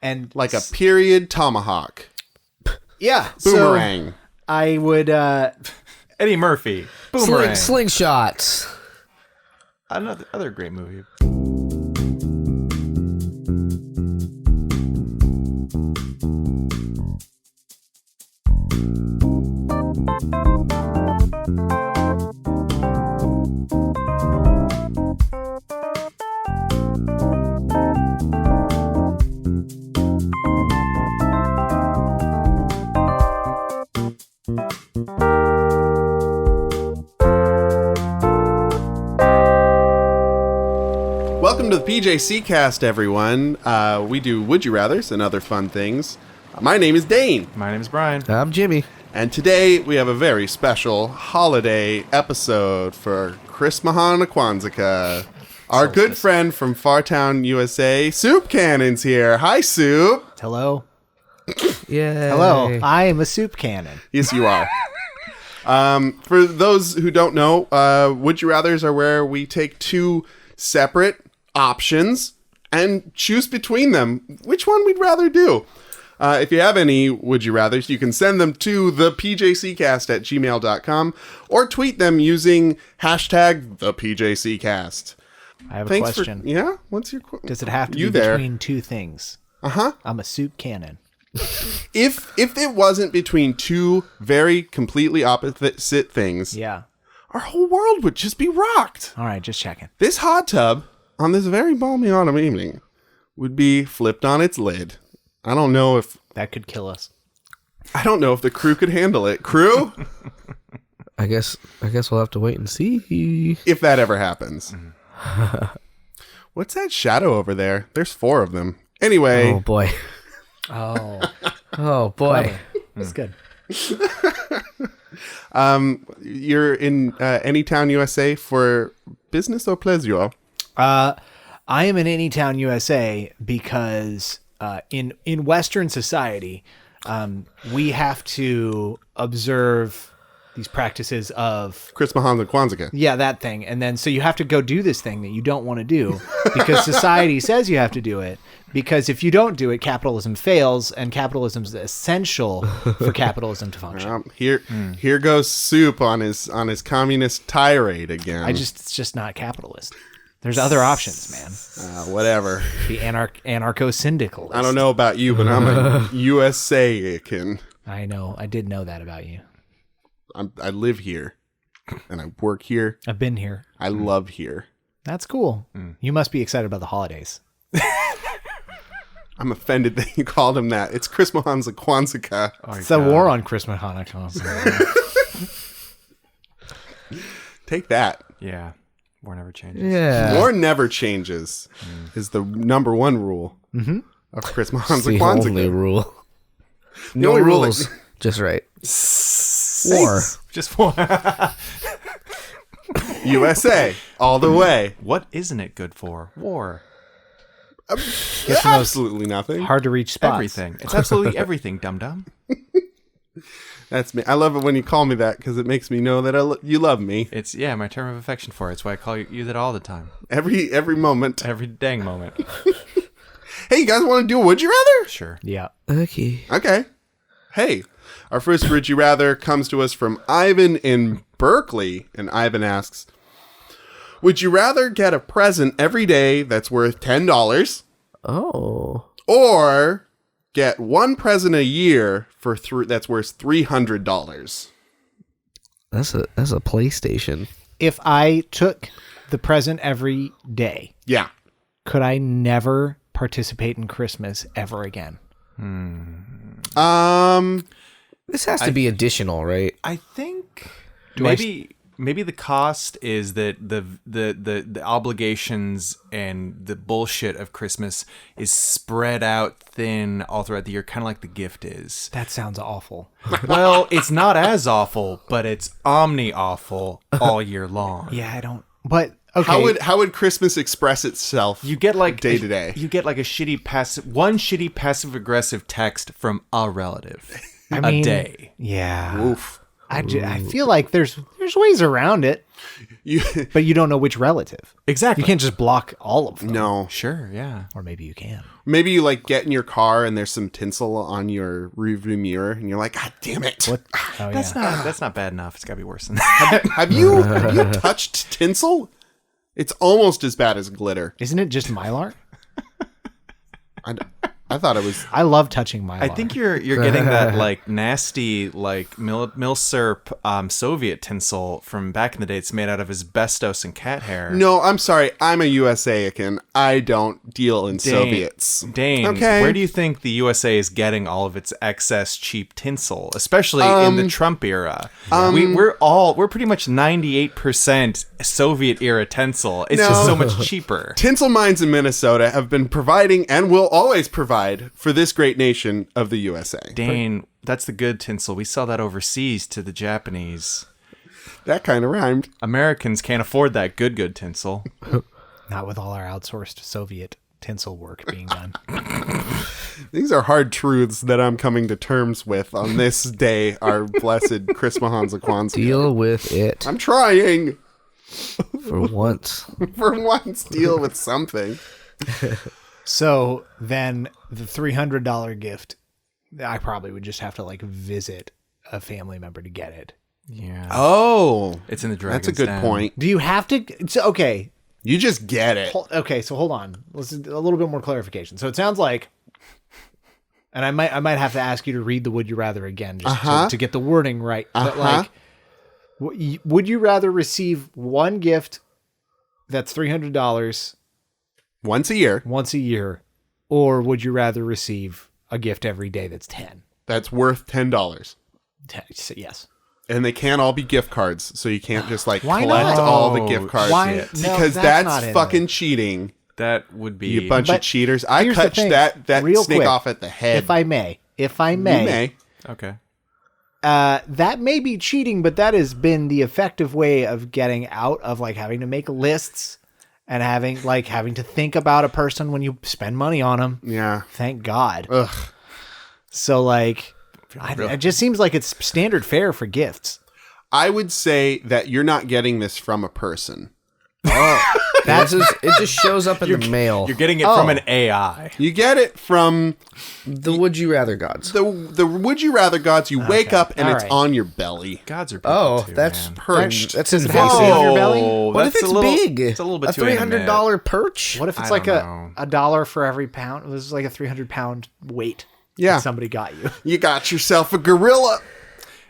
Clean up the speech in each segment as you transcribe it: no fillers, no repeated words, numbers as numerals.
And like a period tomahawk. Yeah. Boomerang. So I would... Eddie Murphy. Boomerang. Slingshots. Another great movie. Welcome to the PJC cast, everyone. We do Would You Rathers and other fun things. My name is Dane. My name is Brian. I'm Jimmy. And today we have a very special holiday episode for Christmahan Kwanzaa. Our good friend from Fartown, USA, Soup Cannon's here. Hi, Soup. Hello. Yeah. Hello. I am a soup cannon. Yes, you are. For those who don't know, Would You Rathers are where we take two separate options and choose between them which one we'd rather do. If you have any Would You Rathers, you can send them to the pjccast@gmail.com or tweet them using hashtag the PJCcast. I have a question. Yeah? What's your question? Does it have to You be there. between two things? Uh-huh. I'm a soup cannon. If it wasn't between two very completely opposite things, Yeah. our whole world would just be rocked. All right, just checking. This hot tub, on this very balmy autumn evening, would be flipped on its lid. I don't know if That could kill us. the crew could handle it. Crew? I guess we'll have to wait and see. If that ever happens. What's that shadow over there? There's 4 of them. Anyway. Oh boy. Oh, Oh boy. that's good. You're in Anytown, USA for business or pleasure? I am in Anytown, USA because in Western society, we have to observe these practices of Christmahan and Kwanzaa. that thing, and then so you have to go do this thing that you don't want to do because society says you have to do it. Because if you don't do it, capitalism fails, and capitalism is essential for capitalism to function. Here goes Soup on his communist tirade again. It's just not capitalist. There's other options, man. Whatever. The anarcho-syndicalist. I don't know about you, but I'm a USA-ican. I know. I did know that about you. I live here, and I work here. I've been here. I love here. That's cool. You must be excited about the holidays. I'm offended that you called him that. It's Christmahan Kwanzaa. It's the war on Christmas, Hanukkah. Take that. Yeah. War never changes. Yeah. War never changes is the number one rule of Christmahan It's the only Kwanzaa. rule. The No only rule that- rules. Just right. War. Just war. USA all the way. What isn't it good for? War. Absolutely nothing. Hard to reach spots. Everything. It's absolutely everything, dum-dum. That's me. I love it when you call me that because it makes me know that you love me It's, my term of affection for it. It's why I call you that all the time. every moment. Every dang moment. Hey, you guys want to do a Would You Rather? Sure. Yeah. Okay. Okay. Hey, our first Would You Rather comes to us from Ivan in Berkeley, and Ivan asks, would you rather get a present every day that's worth $10 Oh. or get one present a year for that's worth $300? That's a PlayStation. If I took the present every day, Yeah. could I never participate in Christmas ever again? This has to be additional, right? I think maybe the cost is that the obligations and the bullshit of Christmas is spread out thin all throughout the year, kind of like the gift is. That sounds awful. Well, it's not as awful, but it's omni-awful all year long. Yeah, I don't. But okay, How would Christmas express itself? You get like day to day. You get like a shitty passive aggressive text from a relative I mean, a day. Yeah. Oof. I feel like there's ways around it, but you don't know which relative. Exactly. You can't just block all of them. No. Sure, yeah. Or maybe you can. Maybe you like get in your car and there's some tinsel on your rearview mirror and you're like, God damn it. What? Oh, That's not bad enough. It's got to be worse than that. Have you touched tinsel? It's almost as bad as glitter. Isn't it just Mylar? I thought it was. I love touching Mylar. I think you're getting that like nasty like milsurp Soviet tinsel from back in the day. It's made out of asbestos and cat hair. No, I'm sorry. I'm a USAican. I don't deal in Soviets. Dane, Okay. where do you think the USA is getting all of its excess cheap tinsel, especially in the Trump era? We're pretty much 98% Soviet era tinsel. It's just so much cheaper. Tinsel mines in Minnesota have been providing and will always provide for this great nation of the USA. Dane, that's the good tinsel. We sell that overseas to the Japanese. That kind of rhymed. Americans can't afford that good tinsel. Not with all our outsourced Soviet tinsel work being done. These are hard truths that I'm coming to terms with on this day, our blessed Chris Mahanza Kwanzaa. Deal with it I'm trying. for once. For once, deal with something. So then the $300 gift, I probably would just have to like visit a family member to get it. Yeah. Oh, It's in the Dragon's that's a good Den. point. Do you have to? Okay. You just get it. Okay. So hold on. Let's a little bit more clarification. So it sounds like, and I might have to ask you to read the Would You Rather again just to get the wording right. But like, would you rather receive one gift that's $300 Once a year. once a year, or would you rather receive a gift every day that's 10? That's worth $10. Yes. And they can't all be gift cards, so you can't just like Why collect not? all the Oh, gift cards. Why? shit. No, Because not that's in fucking there. cheating. That would be You bunch of But cheaters. I here's the cut thing, that real snake quick, off at the head. If I may, You may. Okay. that may be cheating, but that has been the effective way of getting out of like having to make lists and having to think about a person when you spend money on them. Yeah. Thank God. Ugh. So like, it just seems like it's standard fare for gifts. I would say that you're not getting this from a person. It just shows up in the mail. You're getting it from an AI. You get it from The Would You Rather gods. the Would You Rather gods. You wake up and All it's right. on your belly. Gods are people Oh, too, that's man. Perched. That's Does it invasive. have to be on your belly? What if that's it's a little, big? It's a little bit a too intimate. $300 perch. What if it's I like don't know. a $1 for every pound? This is like a 300-pound weight. Yeah. that somebody got you. You got yourself a gorilla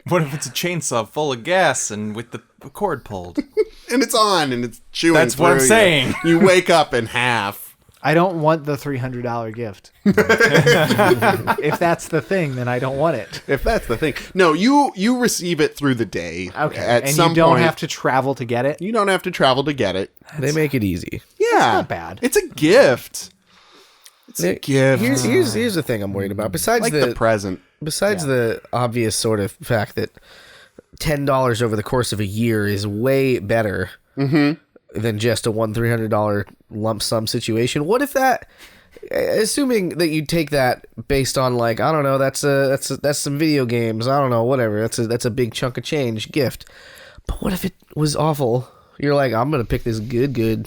What if it's a chainsaw full of gas and with the cord pulled? and it's on and it's chewing. That's what I'm through you. saying. You wake up in half. I don't want the $300 gift. If that's the thing, then I don't want it. If that's the thing. No, you receive it through the day. Okay, At and some you don't point, have to travel to get it. You don't have to travel to get it. They make it easy. Yeah. not bad. It's a gift. It's a gift. Here's the thing I'm worried about. Besides like the present. Besides the obvious sort of fact that $10 over the course of a year is way better than just a $300 lump sum situation. What if that, assuming that you take that based on like, I don't know, that's some video games, I don't know, whatever. That's a big chunk of change gift. But what if it was awful? You're like, I'm gonna pick this good. I'm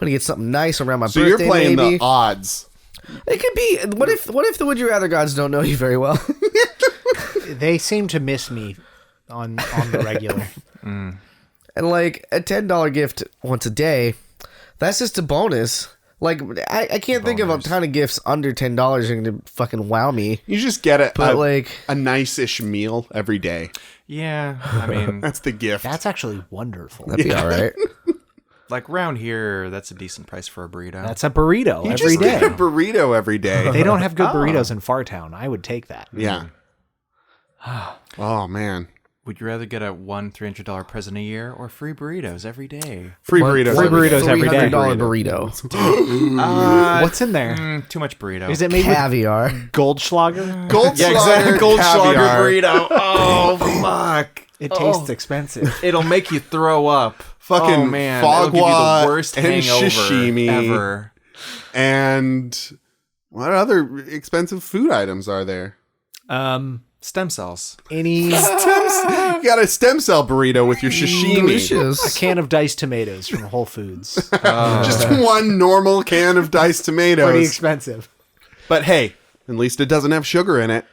gonna get something nice around my So birthday. you're playing maybe. the odds. It could be. What if the Would You Rather gods don't know you very well? They seem to miss me on the regular. And like a $10 gift once a day, that's just a bonus. Like I can't think of a ton of gifts under $10 are going to fucking wow me. You just get But a nice-ish meal every day. Yeah, I mean, That's the gift. That's actually wonderful. That'd be all right. like around here, that's a decent price for a burrito. That's a burrito you every just day. get a burrito every day. They don't have good burritos in Fartown. I would take that. Yeah. Oh, man. Would you rather get a $300 present a year or free burritos every day? Free burritos. free burritos every day. $300 burrito. What's in there? Too much burrito. Is it made Caviar. with Goldschlager? Goldschlager caviar. burrito. Oh fuck! It tastes expensive. It'll make you throw up. Fucking oh, man. It'll give you fogwa the worst and hangover sashimi. ever. And what other expensive food items are there? Stem cells. Any You got a stem cell burrito with your sashimi. Delicious. a can of diced tomatoes from Whole Foods. Just one normal can of diced Pretty tomatoes. expensive. But hey, at least it doesn't have sugar in it.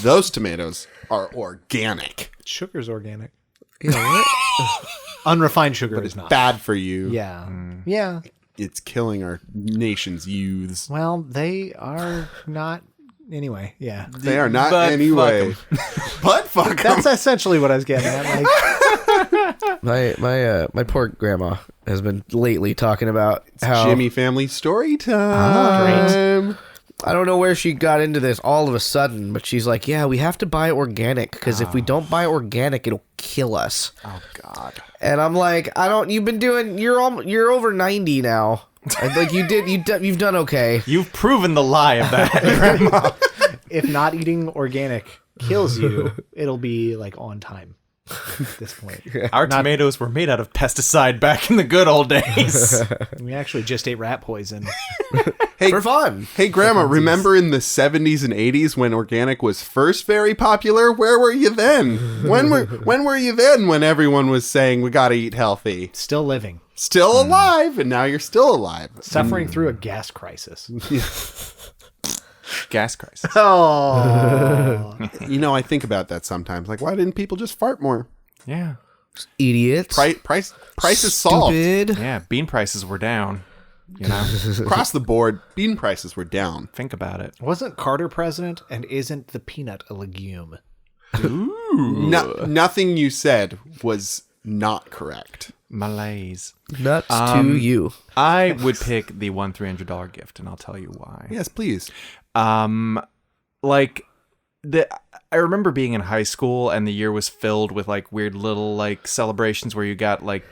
Those tomatoes are organic. Sugar's organic. You know what? Unrefined sugar is not. Bad for you. Yeah. Yeah. It's killing our nation's youths. Well, they are not. Anyway, yeah. They are not But anyway. But fuck 'em. That's essentially what I was getting at. Like, My poor grandma has been lately talking about how Jimmy family story time. I don't know where she got into this all of a sudden, but she's like, "Yeah, we have to buy organic because if we don't buy organic, it'll kill us." Oh God. And I'm like, "I don't. You've been doing. You're over 90 now. And, like you've done okay." You've proven the lie of that, Grandma. if not eating organic kills you, it'll be like on time at this point. Our tomatoes were made out of pesticide back in the good old days. We actually just ate rat poison. For fun. Hey, Grandma, remember in the 70s and 80s when organic was first very popular? Where were you then? When were you then when everyone was saying we got to eat healthy? Still living. Still alive, and now you're still alive. Suffering through a gas crisis. Gas crisis. Oh. You know, I think about that sometimes. Like, why didn't people just fart more? Yeah. Idiots. Price is solved. Stupid. Yeah. Bean prices were down. You know, Across the board, bean prices were down. think about it. Wasn't Carter president, and isn't the peanut a legume? Nothing you said was not correct. Malaise. Nuts to you. I would pick the $300 gift, and I'll tell you why. Yes, please. Like I remember being in high school, and the year was filled with like weird little like celebrations where you got like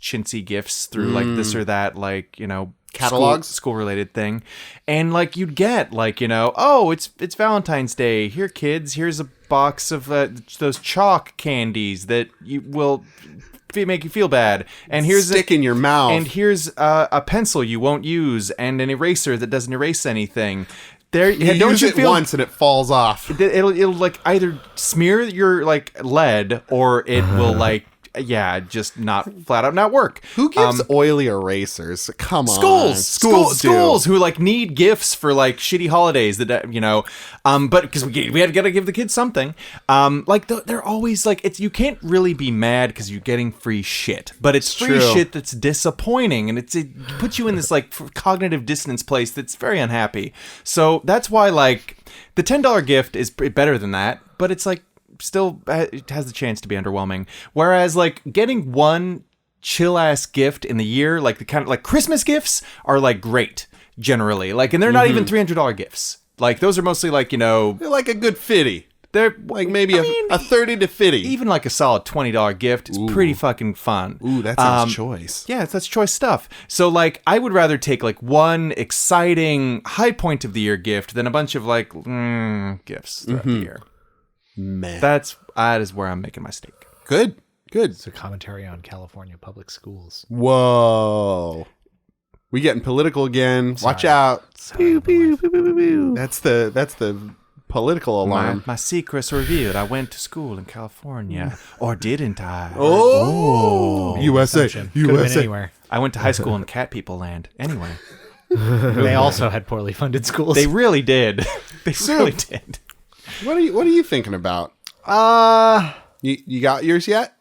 chintzy gifts through like this or that, like, you know, Catalogs? school related thing. And like you'd get like, you know, oh, it's Valentine's Day. Here, kids, here's a box of those chalk candies that you will make you feel bad. And here's Stick in your mouth. And here's a pencil you won't use, and an eraser that doesn't erase anything. There, you don't use you it feel once and it falls off. it'll like either smear your like lead, or it will like just not flat out not work. Who gives oily erasers? Come on. Schools do. who like need gifts for like shitty holidays that you know, but because we had got to give the kids something. Like they're always like, it's, you can't really be mad because you're getting free shit, but it's free true. shit that's disappointing, and it puts you in this like cognitive dissonance place that's very unhappy. So that's why like the $10 gift is better than that, but it's like still it has the chance to be underwhelming. Whereas like getting one chill ass gift in the year, like the kind of like Christmas gifts are like great generally, like, and they're not even $300 gifts. Like those are mostly like, you know, They're like a good 50. they're Like maybe a 30 to 50. even like a solid $20 gift is pretty fucking fun. Ooh, that sounds choice. Yeah, that's choice stuff. So like I would rather take like one exciting high point of the year gift than a bunch of like gifts throughout the year. Man. That is where I'm making my stake. Good. It's a commentary on California public schools. Whoa. We getting political again. Watch out. Pew, pew, pew, pew, pew, pew. That's the political alarm. My secrets revealed. I went to school in California, or didn't I? Oh, USA. Could have been USA. anywhere. I went to high school in Cat People Land. Anyway, They also had poorly funded schools. they really did. They really did. What are you thinking about? You got yours yet?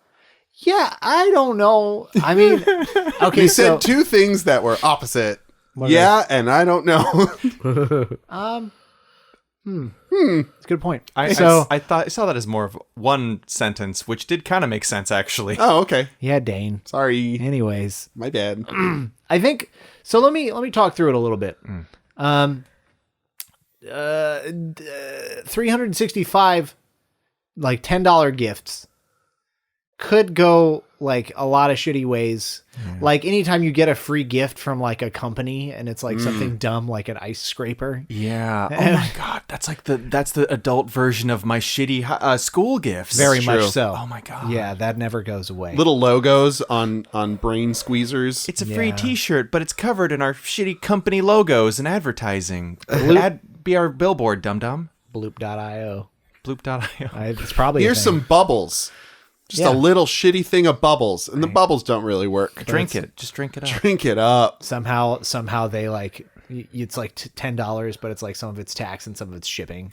Yeah, I don't know. I mean, okay, You so said two things that were opposite. What Yeah, and I don't know. it's a good point. I So saw that as more of one sentence, which did kind of make sense actually. Oh, okay. yeah, Dane. Sorry. Anyways, My bad. I think so. Let me talk through it a little bit. 365 like $10 gifts could go like a lot of shitty ways. Like anytime you get a free gift from like a company and it's like something dumb like an ice scraper. Yeah. Oh my god, that's the adult version of my shitty school gifts. Very true. much so. Oh my god. Yeah, that never goes away. Little logos on brain squeezers. It's a free Yeah. T-shirt, but it's covered in our shitty company logos and advertising. Be our billboard, dum dum. Bloop.io. Bloop.io. It's probably Here's some bubbles. Just Yeah. a little shitty thing of bubbles, and the bubbles don't really work. Drink it. Just drink it up. Drink it up. somehow they like it's like $10, but it's like some of it's tax and some of it's shipping.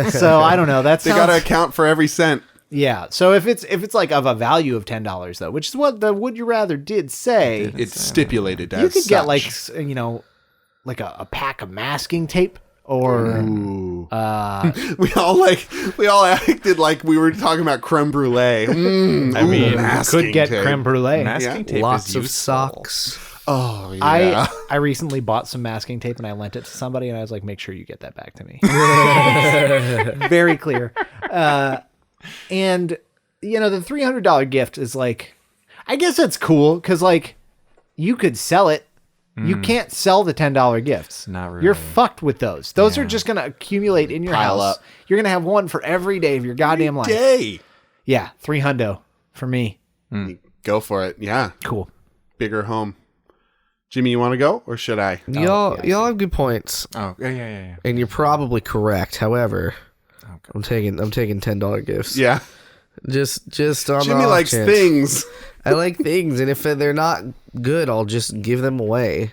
So I don't know. They got to account for every cent. Yeah. So if it's like of a value of $10 though, which is what the Would You Rather did say, It's stipulated as you could get such. like a pack of masking tape or we all acted like we were talking about creme brulee. I mean, could get creme brulee. Masking tape Lots is of useful. socks. Oh yeah. I recently bought some masking tape and I lent it to somebody and I was like, make sure you get that back to me. Very clear. And the $300 gift is like, I guess that's cool because like you could sell it. You can't sell the $10 gifts. Not really. You're fucked with those. Those are just going to accumulate in your Pile house. up. You're going to have one for every day of your goddamn life. Day. Yeah, $300 for me. Go for it. Yeah. Cool. Bigger home. Jimmy, you want to go or should I? Y'all have good points, Oh, yeah. and you're probably correct. However, I'm taking $10 gifts. Yeah. Just on Jimmy the off likes chance. things. I like things, and if they're not good, I'll just give them away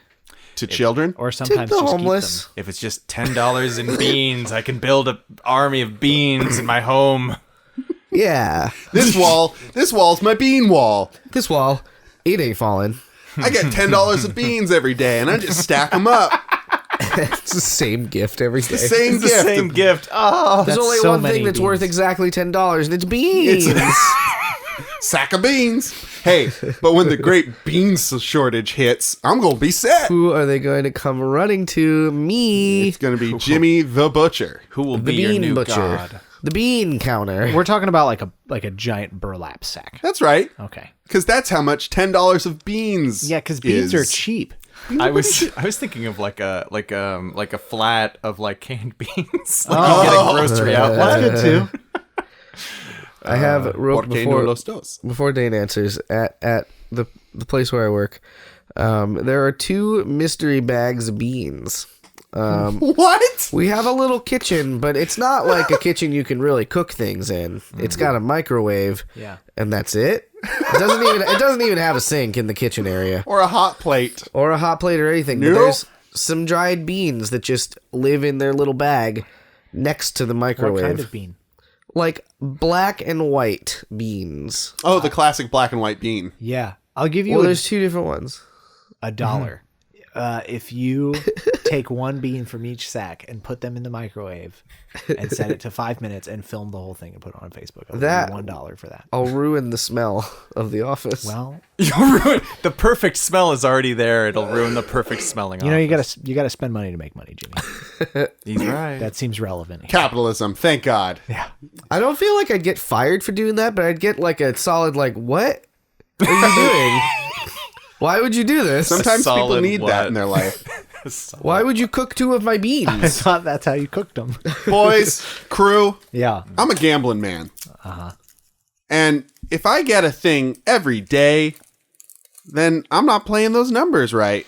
To children? Or to sometimes the just homeless. keep If it's just $10 in beans, I can build an army of beans in my home. Yeah, This wall's my bean wall. this wall, it ain't falling. I get $10 of beans every day, and I just stack them up. It's the same gift every day. Same It's the gift. same gift. Oh, There's That's only so one many thing that's beans. worth exactly $10, and it's beans. Sack of beans. Hey, but when the great beans shortage hits, I'm gonna be set. Who are they going to come running to? Me, It's gonna be Jimmy the Butcher. who will the be your bean new butcher, god? the bean counter. We're talking about like a giant burlap sack. That's right, Okay. because that's how much $10 of beans. Yeah, because beans are is. cheap. I was thinking of like a flat of like canned beans. Like you get a grocery outlet. That's good too. I have wrote Por qué no before los dos? before Dane answers at the place where I work. There are 2 mystery bags of beans. What? We have a little kitchen, but it's not like a kitchen you can really cook things in. It's got a microwave, Yeah. and that's it. It doesn't even have a sink in the kitchen area Or a hot plate? or a hot plate or anything. But Nope. there's some dried beans that just live in their little bag next to the microwave. What kind of bean? Like black and white beans. Oh, the classic black and white bean. Yeah. I'll give you Well, there's 2 different ones. $1. If you take one bean from each sack and put them in the microwave and set it to 5 minutes and film the whole thing and put it on Facebook, I'll That- give you $1 for that. I'll ruin the smell of the office. Well, You'll ruin the perfect smell is already there. It'll ruin the perfect smelling. you gotta spend money to make money, Jimmy. He's right. That seems relevant. Here. Capitalism, thank God. Yeah. I don't feel like I'd get fired for doing that, but I'd get like a solid like, what are you doing? Why would you do this? Sometimes people solid need that what? in their life. Why would you cook 2 of my I beans? thought that's how you cooked them. Boys, crew, Yeah. I'm a gambling man. And if I get a thing every day, then I'm not playing those numbers right.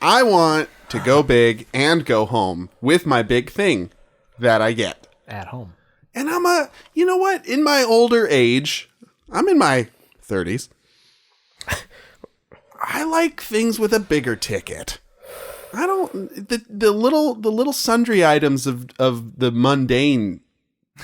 I want to go big and go home with my big thing that I get. At home. And you know what? In my older age, I'm in my 30s. I like things with a bigger ticket. I don't the little sundry items of the mundane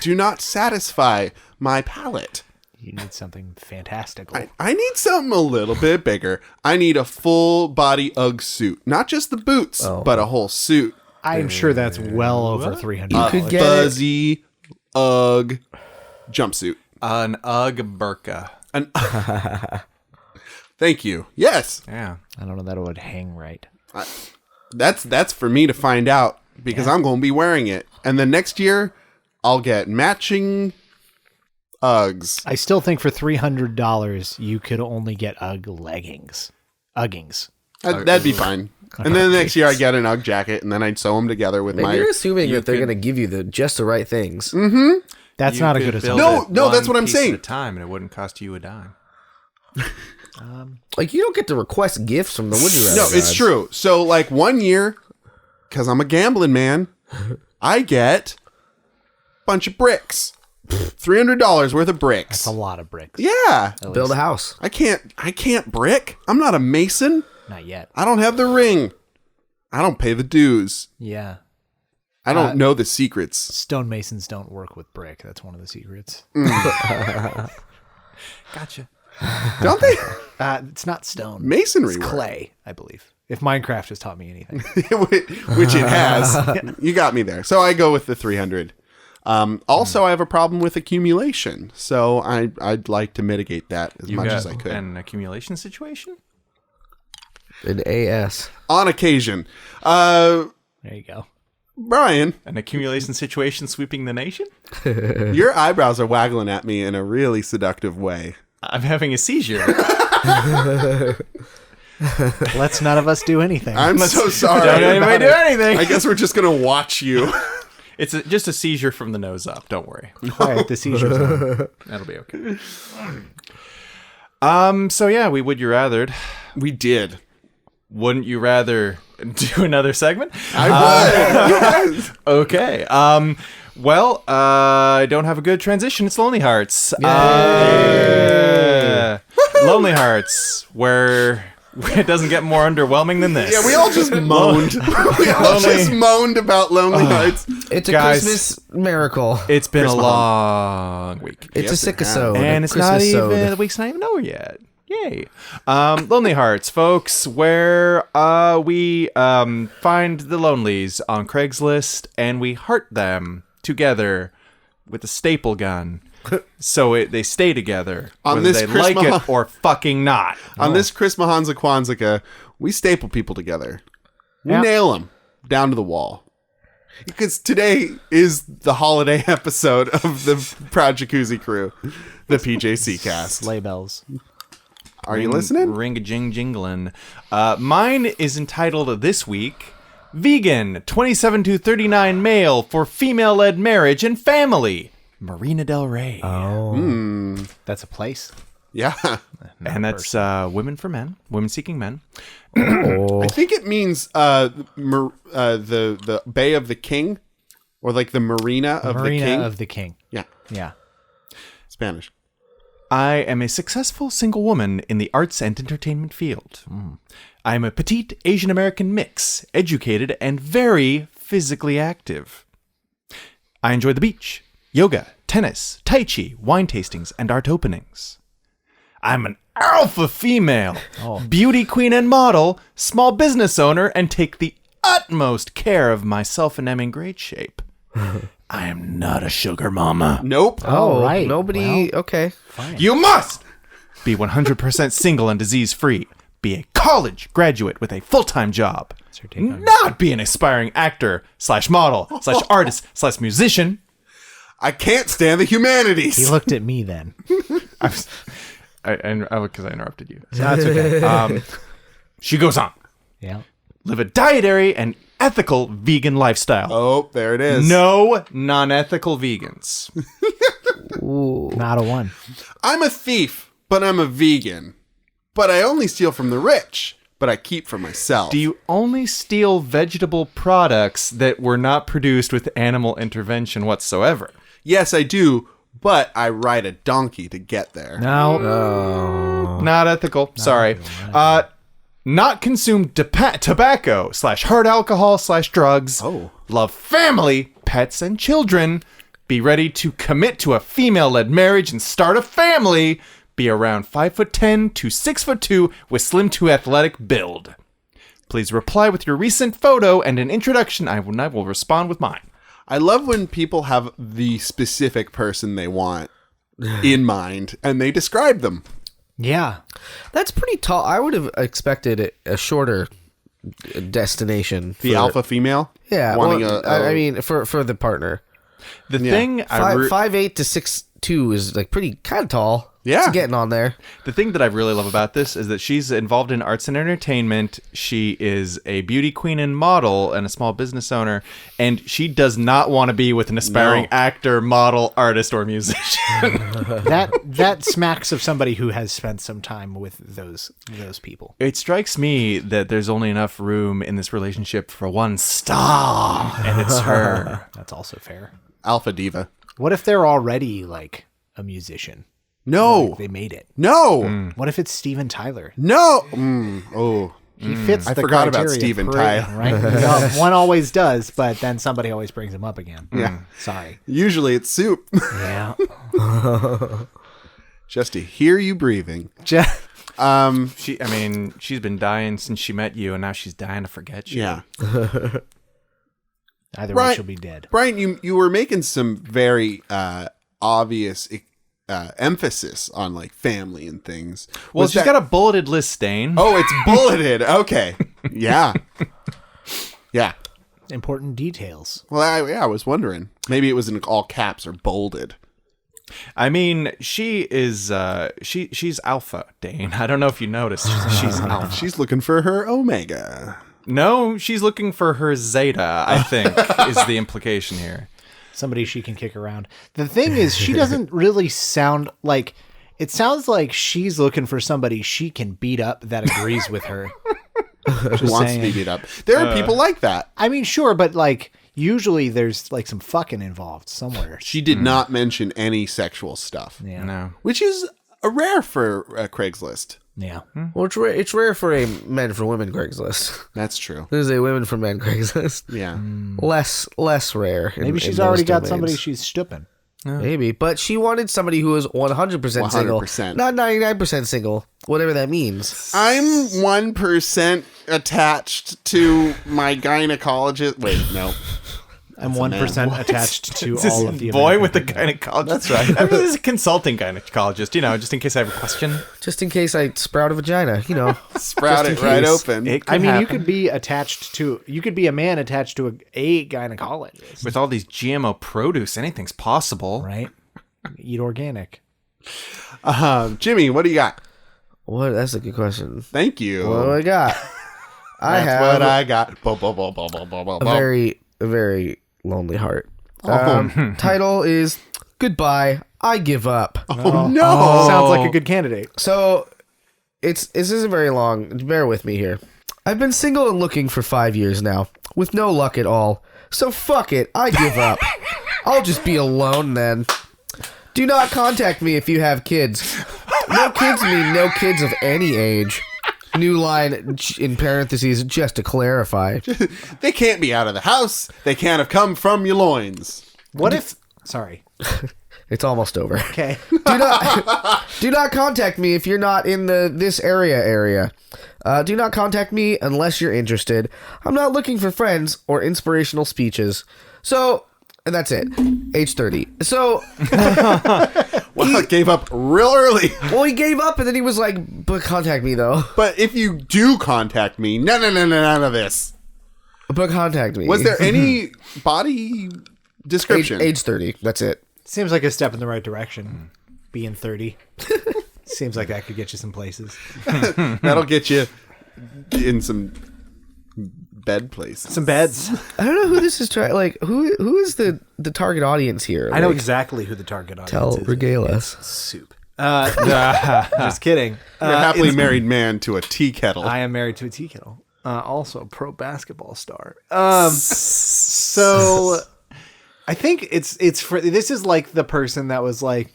do not satisfy my palate. You need something fantastical. I need something a little bit bigger. I need a full body UGG suit, not just the boots, but a whole suit. I'm sure that's well over $300. You could get Fuzzy UGG jumpsuit. An UGG burqa. Thank you. Yes, Yeah. I don't know that it would hang right. that's for me to find out because I'm going to be wearing it, and then next year I'll get matching Uggs. I still think for $300 you could only get UGG leggings. Uggings. That'd be fine. And then the next year I get an UGG jacket, and then I'd sew them together with Maybe my. you're assuming you that they're could- going to give you just the right things. That's You not a could good build assumption. it No, that's one what I'm piece saying. At a time, and it wouldn't cost you a dime. Like, you don't get to request gifts from the Would You Rather No, it's gods. true. So like one year, because I'm a gambling man, I get bunch of bricks. $300 worth of bricks. That's a lot of bricks. Yeah. Build a house. I can't brick. I'm not a mason. Not yet. I don't have the ring. I don't pay the dues. Yeah. I don't know the secrets. Stonemasons don't work with brick. That's one of the secrets. Gotcha. Don't they? It's not stone. Masonry It's work. clay, I believe. If Minecraft has taught me anything. Which it has. You got me there. So I go with the 300. Also, I have a problem with accumulation. So I'd like to mitigate that as much as I could. An accumulation situation? An AS. On occasion. There you go. Brian, An accumulation situation sweeping the nation? your eyebrows are waggling at me in a really seductive way. I'm having a seizure. Let's none of us do anything. I'm so sorry. Don't anybody about do it. anything. I guess we're just going to watch you. It's just a seizure from the nose up. Don't worry. All right, the seizure zone. That'll be okay. So yeah, we would you rathered. We did. Wouldn't you rather do another segment? I would. Yes. Okay. I don't have a good transition. It's Lonely Hearts. Lonely Hearts, where it doesn't get more underwhelming than this. Yeah, we all just moaned. We all just moaned about Lonely Hearts. It's a Guys, Christmas miracle. It's been Christmas a long week. It's Yes, a it has. sickisode. And it's not even, the week's not even over yet. Yay. Lonely Hearts, folks, where we find the lonelies on Craigslist and we heart them together with a staple gun. So they stay together, On whether this they Chris like it or fucking not. On this Chris Mahanza Kwanzaa, we staple people together. We Yeah. nail them down to the wall. Because today is the holiday episode of the Proud Jacuzzi crew, the PJC cast. Sleigh bells. Are you listening? Ring-a-jing-jingling. Mine is entitled this week, Vegan, 27 to 39 male for female-led marriage and family. Marina Del Rey. That's a place. Yeah. And that's women for men, women seeking men. I think it means the Bay of the King, or like the Marina of the Marina King. of the King. Yeah, Yeah. Spanish. I am a successful single woman in the arts and entertainment field. I am a petite Asian American mix, educated and very physically active. I enjoy the beach, yoga, tennis, tai chi, wine tastings, and art openings. I'm an alpha female, beauty queen and model, small business owner, and take the utmost care of myself and am in great shape. I am not a sugar mama. Nope. Oh, right. Nobody. Well, Okay. You must be 100% single and disease-free, be a college graduate with a full-time job, your take on not be an aspiring actor / model / artist / musician. I can't stand the humanities. He looked at me then. Because I interrupted you. That's okay. She goes on. Yeah. Live a dietary and ethical vegan lifestyle. Oh, there it is. No non-ethical vegans. Not a one. I'm a thief, but I'm a vegan. But I only steal from the rich, but I keep for myself. Do you only steal vegetable products that were not produced with animal intervention whatsoever? Yes, I do, but I ride a donkey to get there. No. Not ethical. Sorry. Not consume tobacco / hard alcohol / drugs. Oh. Love family, pets, and children. Be ready to commit to a female-led marriage and start a family. Be around 5'10" to 6'2" with slim to athletic build. Please reply with your recent photo and an introduction. I will respond with mine. I love when people have the specific person they want in mind, and they describe them. Yeah. That's pretty tall. I would have expected a shorter destination. The alpha female? Yeah. Wanting Well, I mean, for the partner. The thing I 5'8" to 6'2" is like pretty kind of tall. Yeah. It's getting on there. The thing that I really love about this is that she's involved in arts and entertainment. She is a beauty queen and model and a small business owner. And she does not want to be with an aspiring actor, model, artist, or musician. That smacks of somebody who has spent some time with those people. It strikes me that there's only enough room in this relationship for one star, and it's her. That's also fair. Alpha diva. What if they're already like a musician? No. Like, they made it. No. What if it's Steven Tyler? No. Oh. He fits. I the forgot about criteria Steven Tyler. Right? Well, one always does, but then somebody always brings him up again. Yeah. Sorry. Usually it's Soup. Yeah. Just to hear you breathing. She's been dying since she met you, and now she's dying to forget you. Yeah. Either way, she'll be dead. Brian, you were making some very obvious emphasis on like family and things. Well, she's got a bulleted list, Stain. Oh, it's bulleted. Okay. Yeah. Yeah. Important details. Well, I was wondering. Maybe it was in all caps or bolded. I mean, she is she's alpha, Dane. I don't know if you noticed. She's alpha. She's looking for her omega. No, she's looking for her zeta, I think, is the implication here. Somebody she can kick around. The thing is, she doesn't really sound like... It sounds like she's looking for somebody she can beat up that agrees with her. Who wants to be beat up. There are people like that. I mean, sure, but like... Usually there's like some fucking involved somewhere. She did not mention any sexual stuff. Yeah. No. Which is a rare for Craigslist. Yeah. Well, it's rare for a men for women Craigslist. That's true. There's a women for men Craigslist. Yeah. Less rare. Maybe she's already got somebody she's stooping. Maybe, but she wanted somebody who was 100% single, 100%. not 99% single, whatever that means. I'm 1% attached to my gynecologist. Wait, no. I'm 1% attached to This all of the boy American with the people. gynecologist. That's right. I mean, this is a consulting gynecologist, just in case I have a question. Just in case I sprout a vagina, Sprout Just it in right case. open. I mean, you could be a man attached to a gynecologist, With all these GMO produce, anything's possible. right? Eat organic. Jimmy, what do you got? What? That's a good question. Thank you. What do I got? I That's have what I got. Bo, bo, bo, bo, bo, bo, bo, a bo. very lonely heart. Title is Goodbye, I Give Up. Oh, no. Sounds like a good candidate. So this isn't very long. Bear with me here. I've been single and looking for 5 years now, with no luck at all. So fuck it, I give up. I'll just be alone then. Do not contact me if you have kids. No kids mean no kids of any age. New line in parentheses, just to clarify. They can't be out of the house. They can't have come from your loins. What if... Sorry. It's almost over. Okay. Do not contact me if you're not in this area. Do not contact me unless you're interested. I'm not looking for friends or inspirational speeches. So, and that's it. Age 30. So, Well, it gave up real early. well, he gave up and then he was like, but contact me though. But if you do contact me, none of this. But contact me. Was there any body description? Age 30. That's it. Seems like a step in the right direction. Being 30. Seems like that could get you some places. That'll get you in some bed places. Some beds. I don't know who this is trying. Like, who is the target audience here? I know Like, exactly who the target audience Tell, is. regale us. Soup. Just kidding. You're a happily married man to a tea kettle. I am married to a tea kettle. Also a pro basketball star. So I think it's for this is like the person that was like,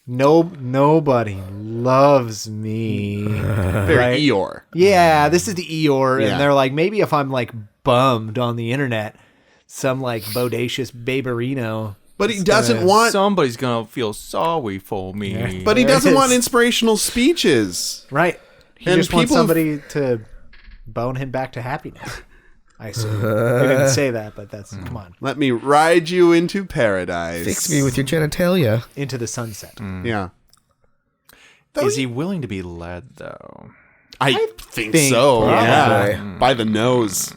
nobody loves me. Very right? Eeyore. Yeah, this is the Eeyore, Yeah. and they're like, maybe if I'm like bummed on the internet, some like bodacious baberino. But he doesn't want. Somebody's gonna feel sorry for me. But he There it doesn't want is. inspirational speeches. Right. He And just wants people- somebody to bone him back to happiness. I assume. They didn't say that, but that's come on. Let me ride you into paradise. Fix me with your genitalia. Into the sunset. Yeah. Is he willing to be led though? I think think so. probably. Yeah. By the nose.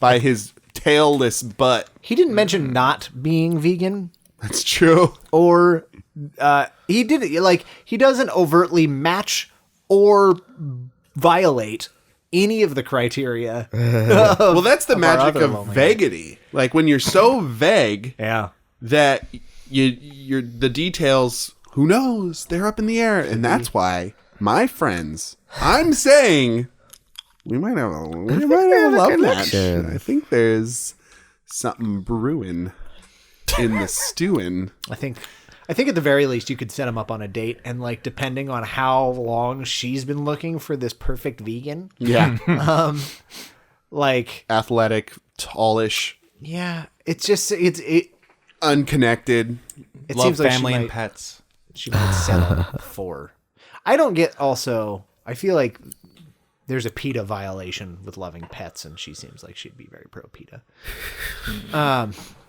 By his tailless butt. He didn't mention not being vegan That's true. or he did it like he doesn't overtly match or violate any of the criteria. Well, that's the magic other of lonely vaguity. Like when you're so vague Yeah. that you're the details, who knows, they're up in the air. And that's why, my friends, I'm saying we might have a love match. I think there's something brewing in the stewing. I think at the very least you could set him up on a date, and like depending on how long she's been looking for this perfect vegan, Yeah. like Athletic, tallish, yeah, it's just it unconnected. Love seems like family she and might, pets. she might settle for. I don't get also. I feel like there's a PETA violation with loving pets, and she seems like she'd be very pro PETA.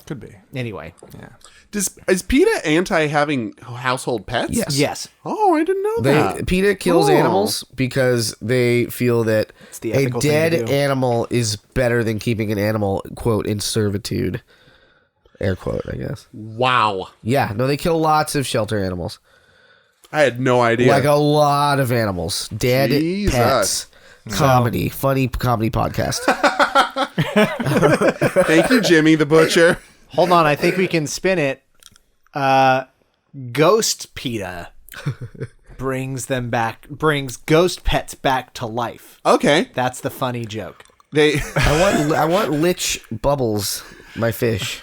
Could be. Anyway, Yeah. Is PETA anti having household pets? yes, Oh, I didn't know that. PETA kills Oh. animals because they feel that the a ethical thing to dead do. animal is better than keeping an animal, quote, in servitude. Air quote, I guess. Wow. Yeah, no, they kill lots of shelter animals. I had no idea. Like a lot of animals. Dead Jesus. pets. Comedy. Funny comedy podcast. Thank you, Jimmy the Butcher. hold on. I think we can spin it. Ghost PETA brings ghost pets back to life. Okay. That's the funny joke. They I want Lich Bubbles, my fish.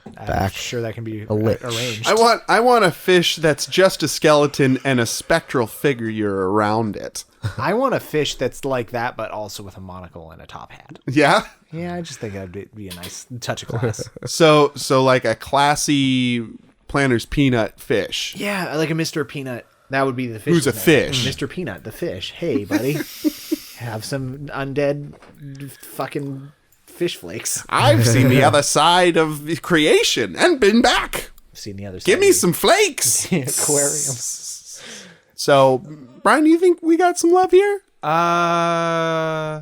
I'm Back. sure that can be lich. arranged. I want a fish that's just a skeleton and a spectral figure around it. I want a fish that's like that, but also with a monocle and a top hat. Yeah? Yeah, I just think that'd be a nice touch of class. So like a classy Planter's Peanut fish. Yeah, like a Mr. Peanut. That would be the fish. Who's a fish? Mr. Peanut, the fish. Hey, buddy. Have some undead fucking fish flakes. I've seen the other side of the creation and been back. I've seen the other side. Give me some flakes. aquarium. So, Brian, do you think we got some love here? Nah.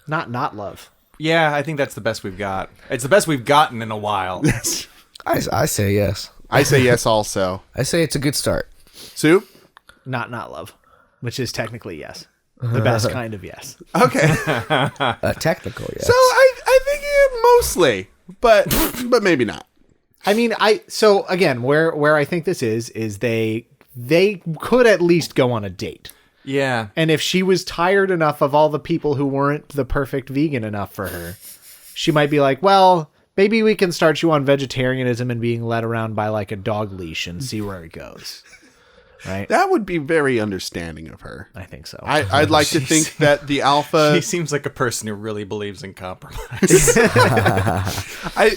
Not love. Yeah, I think that's the best we've got. It's the best we've gotten in a while. I say yes. I say yes also. I say it's a good start. Soup? Not love, which is technically yes. The best kind of yes. Okay. Technical, yes. So I think mostly, but maybe not. I mean, so again, where I think this is they could at least go on a date. Yeah. And if she was tired enough of all the people who weren't the perfect vegan enough for her, she might be like, well, maybe we can start you on vegetarianism and being led around by like a dog leash and see where it goes. Right? That would be very understanding of her. I think so. I'd like to think that the alpha... She seems like a person who really believes in compromise.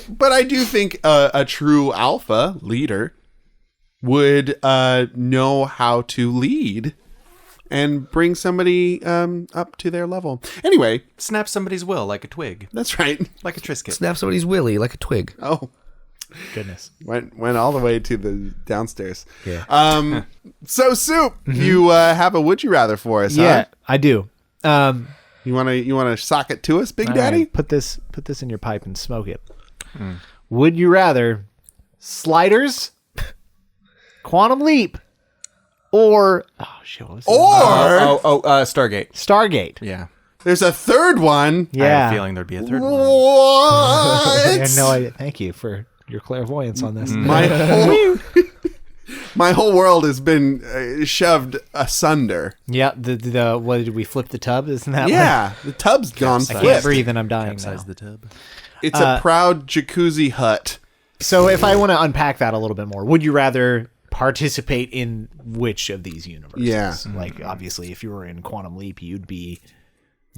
But I do think a true alpha leader would know how to lead and bring somebody up to their level. Anyway, Snap somebody's will like a twig. that's right. Like a Triscuit. Snap somebody's willy like a twig. Oh, Goodness. went all the way to the downstairs. Yeah. So, Soup, you have a would you rather for us? Yeah, Huh? I do. You wanna sock it to us, Big Daddy? All right, put this in your pipe and smoke it. Would you rather sliders, Quantum Leap, or oh shit, what was that? Stargate. Stargate? Yeah. There's a third one. I had Yeah. a feeling there'd be a third one. What? I had no idea. Thank you for your clairvoyance on this. My whole world has been shoved asunder. Yeah, the what did we flip the tub? Isn't that? Yeah, the tub's gone I can't flipped. breathe and I'm dying now. Capsize the tub. It's a proud jacuzzi hut. So if I want to unpack that a little bit more, would you rather participate in which of these universes? Yeah. Like obviously, if you were in Quantum Leap, you'd be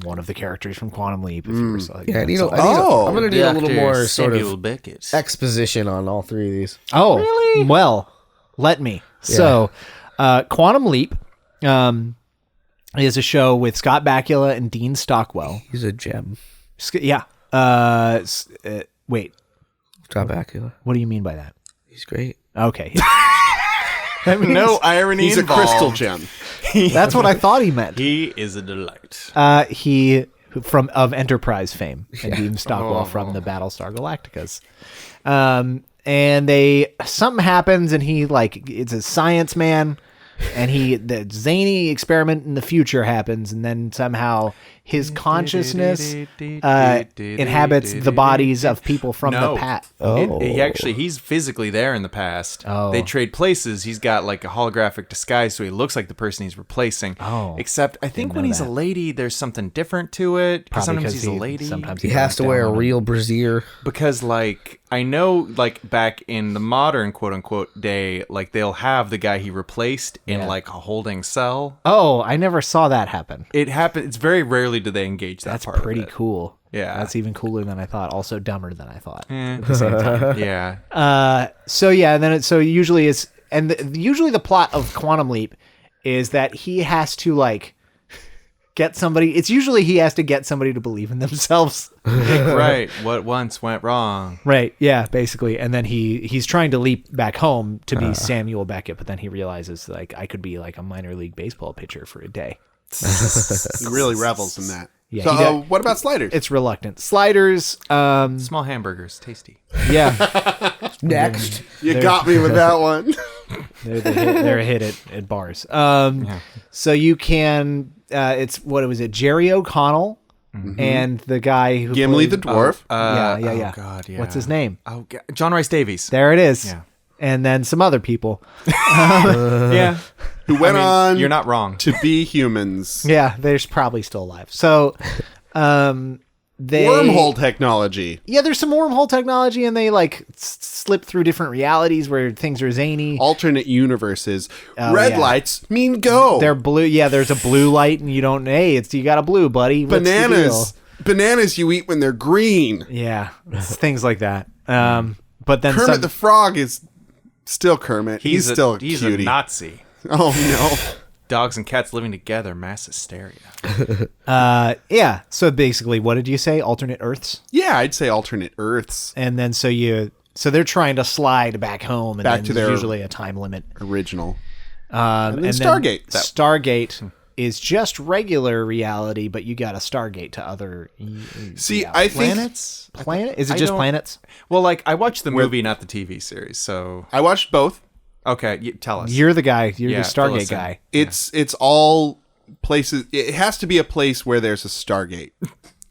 one of the characters from Quantum Leap. If you were so, Yeah, so- Oh. I'm going to need a little more sort Samuel of Beckett. exposition on all three of these. Oh, really? Well, let me. So, Quantum Leap is a show with Scott Bakula and Dean Stockwell. He's a gem. Yeah. Wait, Scott Bakula. what do you mean by that? He's great. Okay. That means- No irony He's involved. a crystal gem. That's what I thought he meant. He is a delight. He of Enterprise fame and Dean Stockwell from the Battlestar Galacticas. and something happens, and he it's a science man, and the zany experiment in the future happens, and then somehow his consciousness inhabits the bodies of people from the past. He's physically there in the past. Oh. They trade places. He's got like a holographic disguise, so he looks like the person he's replacing. Oh. Except I think when he's a lady, there's something different to it. Because sometimes he's a lady. Sometimes He has to wear a real brassiere. Because I know back in the modern quote unquote day, they'll have the guy he replaced in a holding cell. Oh, I never saw that happen. It happened. It's very rarely do they engage that. That's part pretty of it. cool. Yeah. That's even cooler than I thought. Also dumber than I thought. At the same time. Yeah. Usually usually the plot of Quantum Leap is that he has to get somebody. It's usually he has to get somebody to believe in themselves. Right. What once went wrong. Right. Yeah. Basically, and then he's trying to leap back home to be Samuel Beckett, but then he realizes I could be a minor league baseball pitcher for a day. He really revels in that. Yeah, So what about sliders? It's reluctant. Sliders. Small hamburgers, tasty. Yeah. Next. You got me with that one. They're a hit at bars. So you can. It's what was it? Jerry O'Connell and the guy who Gimli played- the dwarf. yeah. Oh God, yeah. What's his name? Oh, God. John Rice Davies. There it is. Yeah. And then some other people. Yeah. who went on You're not wrong. to be humans. Yeah, they're probably still alive. So, they Wormhole technology. Yeah, there's some wormhole technology, and they slip through different realities where things are zany. Alternate universes. Oh, Red yeah. lights mean go. They're blue. Yeah, there's a blue light, and you don't. Hey, you got a blue, buddy. What's the Bananas. deal? Bananas you eat when they're green. Yeah, it's things like that. But then Kermit the Frog is still Kermit. He's still a he's cutie. a Nazi. Oh no. Dogs and cats living together, mass hysteria. yeah. So basically, what did you say? Alternate Earths, Yeah, I'd say alternate Earths. and then so they're trying to slide back home, and Back then to there's their- usually a time limit. Original. And then Stargate. Stargate is just regular reality, but you got a Stargate to other. See, I think Planets? Planet? Is it I just don't- planets? Well, I watched the movie, not the TV series. So I watched both. okay, tell us. You're the guy. You're Yeah, the fill Stargate us in. guy. It's all places. It has to be a place where there's a Stargate.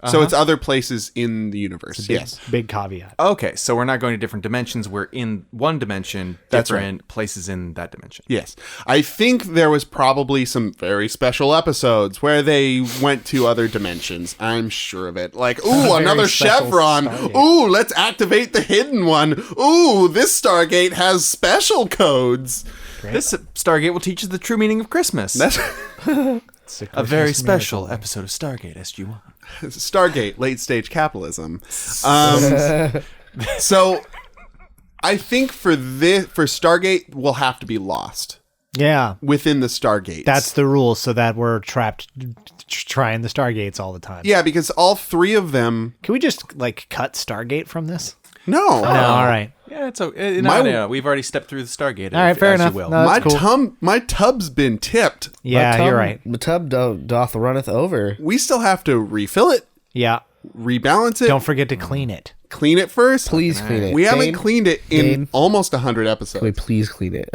So it's other places in the universe. Yes. Big caveat. Okay, so we're not going to different dimensions. We're in one dimension, That's different places in that dimension. Yes. I think there was probably some very special episodes where they went to other dimensions. I'm sure of it. Like, ooh, another special chevron. Stargate. Ooh, let's activate the hidden one. Ooh, this Stargate has special codes. This Stargate will teach you the true meaning of Christmas. That's a very special episode of Stargate SG-1. Stargate, late stage capitalism. So I think for Stargate will have to be lost Yeah. within the Stargates. That's the rule, so that we're trapped trying the Stargates all the time. yeah, because all three of them. Can we just cut Stargate from this? No. No, all right. Yeah, it's My- no, we've already stepped through the Stargate. All right, fair as enough. You will. No, that's cool. My tub's been tipped. Yeah, you're right. The tub doth runneth over. We still have to refill it, Yeah. rebalance it, Don't forget to clean it. clean it first. Please clean it. We haven't Dane, cleaned it in Dane. almost 100 Can we episodes. please clean it?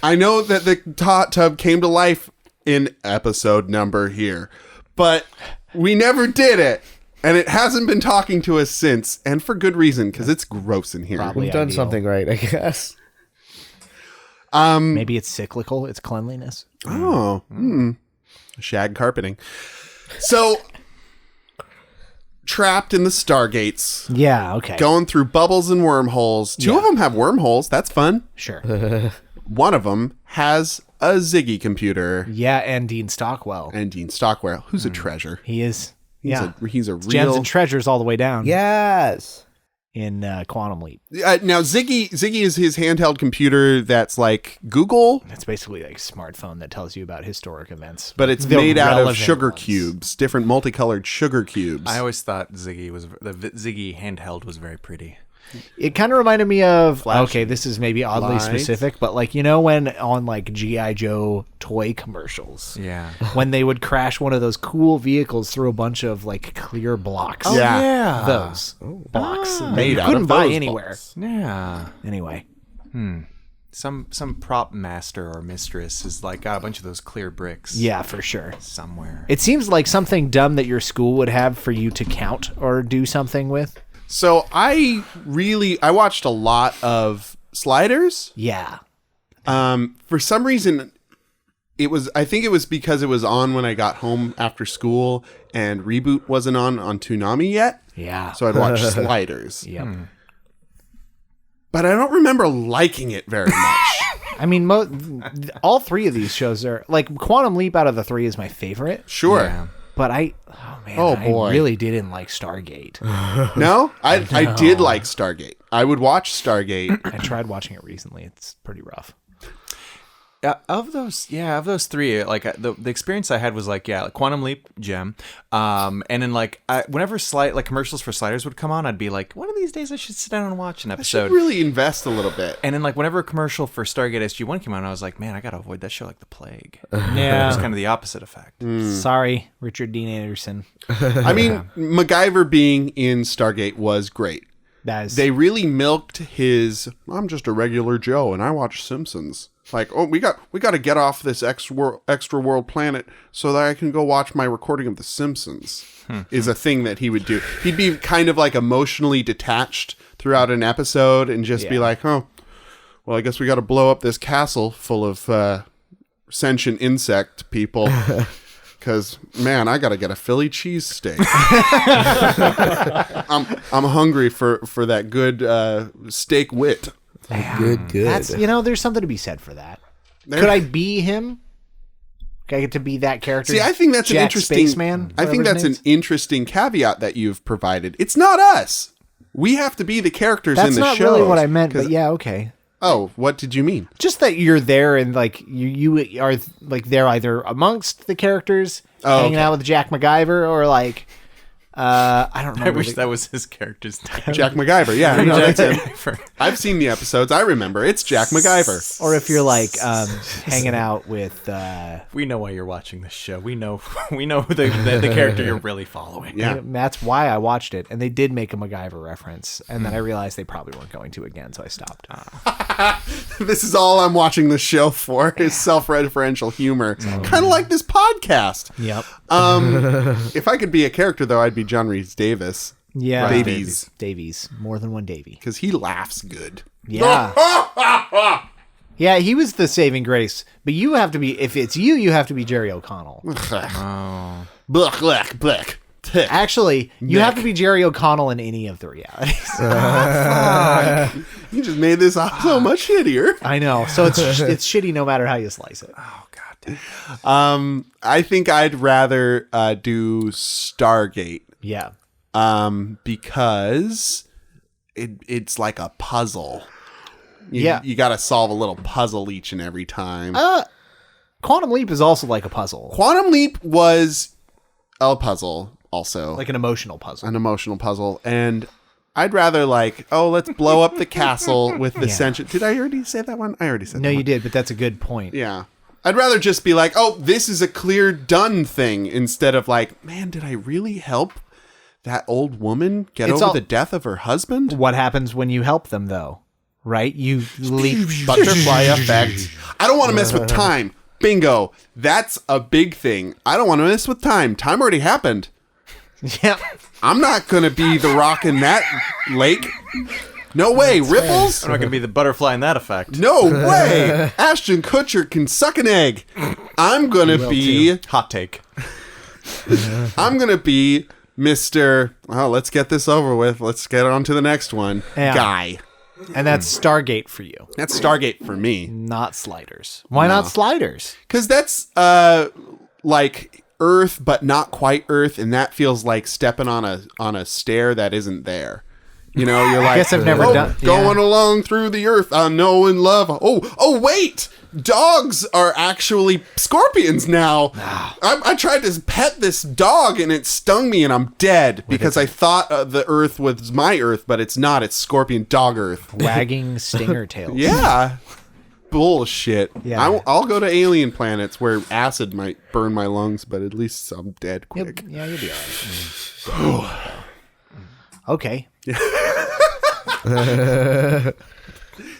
I know that the hot tub came to life in episode number here, but we never did it. And it hasn't been talking to us since, and for good reason, because it's gross in here. Probably. We've done ideal. something right, I guess. Maybe it's cyclical. It's cleanliness. Oh, shag carpeting. So, trapped in the Stargates, Yeah, okay. going through bubbles and wormholes. Two of them have wormholes. That's fun. Sure. One of them has a Ziggy computer. Yeah, and Dean Stockwell. And Dean Stockwell, who's a treasure. He is. He's Yeah. he's a Gems real. and treasures all the way down. Yes. In Quantum Leap. Now Ziggy is his handheld computer that's like Google, It's basically like a smartphone that tells you about historic events. but it's The made out of relevant sugar ones. cubes, different multicolored sugar cubes. I always thought the Ziggy handheld was very pretty. It kind of reminded me of, okay, this is maybe oddly lights. specific, but like, you know, when on like G.I. Joe toy commercials, Yeah. when they would crash one of those cool vehicles through a bunch of like clear blocks. Oh, yeah. Those blocks that Made you out couldn't of buy those anywhere. blocks. Yeah. Anyway. Some prop master or mistress is like got a bunch of those clear bricks. Yeah, for sure. Somewhere. It seems like something dumb that your school would have for you to count or do something with. So I watched a lot of Sliders. Yeah. For some reason, I think it was because it was on when I got home after school and Reboot wasn't on Toonami yet. Yeah. So I'd watch Sliders. Yep. But I don't remember liking it very much. I mean, all three of these shows are like Quantum Leap out of the three is my favorite. Sure. Yeah. But I boy. really didn't like Stargate. No? I did like Stargate. I would watch Stargate. I tried watching it recently. It's pretty rough. Of those three, like the experience I had was like Quantum Leap, Gem, and then like whenever commercials for Sliders would come on, I'd be like, one of these days I should sit down and watch an I episode. should really invest a little bit. And then like whenever a commercial for Stargate SG-1 came on, I was like, man, I gotta avoid that show like the plague. It was kind of the opposite effect. Sorry, Richard Dean Anderson. I mean, MacGyver being in Stargate was great. They really milked his, I'm just a regular Joe and I watch Simpsons. Like, oh, we got to get off this extra world planet so that I can go watch my recording of The Simpsons. Is a thing that he would do. He'd be kind of like emotionally detached throughout an episode and just be like, oh, well, I guess we got to blow up this castle full of sentient insect people. Because, man, I got to get a Philly cheesesteak. I'm hungry for that good steak wit. Good. That's, there's something to be said for that. Could I be him? Could I get to be that character? See, I think that's Jack an interesting. Spaceman, I think whatever that's his an name's? interesting caveat that you've provided. It's not us. We have to be the characters That's in the not show. really what I meant, but yeah, okay. Oh, what did you mean? Just that you're there and like you are like there either amongst the characters, hanging out with Jack MacGyver, or like I don't remember. I wish that was his character's name. Jack MacGyver. Yeah, no, that's him. MacGyver. I've seen the episodes. I remember. It's Jack MacGyver. Or if you're like hanging out with We know why you're watching this show. We know the character you're really following. Yeah. that's why I watched it, and they did make a MacGyver reference, and then I realized they probably weren't going to again, so I stopped. This is all I'm watching the show for is self-referential humor, kind of like this podcast. Yep. If I could be a character, though, I'd be John Rhys Davis. Yeah. Davies. More than one Davy. Because he laughs good. Yeah. Yeah, he was the saving grace. But you have to be, if it's you have to be Jerry O'Connell. Blech. Actually, you have to be Jerry O'Connell in any of the realities. You just made this so much shittier. I know. So it's shitty no matter how you slice it. Oh god. I think I'd rather do Stargate. Yeah. Because it's like a puzzle. You got to solve a little puzzle each and every time. Quantum Leap is also like a puzzle. Quantum Leap was a puzzle also. Like an emotional puzzle. An emotional puzzle. And I'd rather let's blow up the castle with the sentient. Did I already say that one? I already said that No, one. you did, but that's a good point. Yeah. I'd rather just be like, oh, this is a clear done thing instead of like, man, did I really help that old woman get over the death of her husband? What happens when you help them, though? Right? You leap. Butterfly effect. I don't want to mess with time. Bingo. That's a big thing. I don't want to mess with time. Time already happened. Yeah. I'm not going to be the rock in that lake. No way. Ripples? I'm not gonna be the butterfly in that effect. No way. Ashton Kutcher can suck an egg. I'm going to be... Hot take. I'm going to be Mr. Oh, let's get this over with. Let's get on to the next one. Yeah. Guy. And that's Stargate for you. That's Stargate for me. Not Sliders. Why not Sliders? Because that's like Earth, but not quite Earth, and that feels like stepping on a stair that isn't there. You know, you're like, guess I've never done- going along through the earth, I know and love. Oh, wait! Dogs are actually scorpions now. I tried to pet this dog and it stung me and I'm dead because I thought the earth was my earth, but it's not. It's scorpion dog earth. Wagging stinger tails. Yeah. Bullshit. Yeah. I'll go to alien planets where acid might burn my lungs, but at least I'm dead You'll, quick. yeah, you'll be all right. Okay.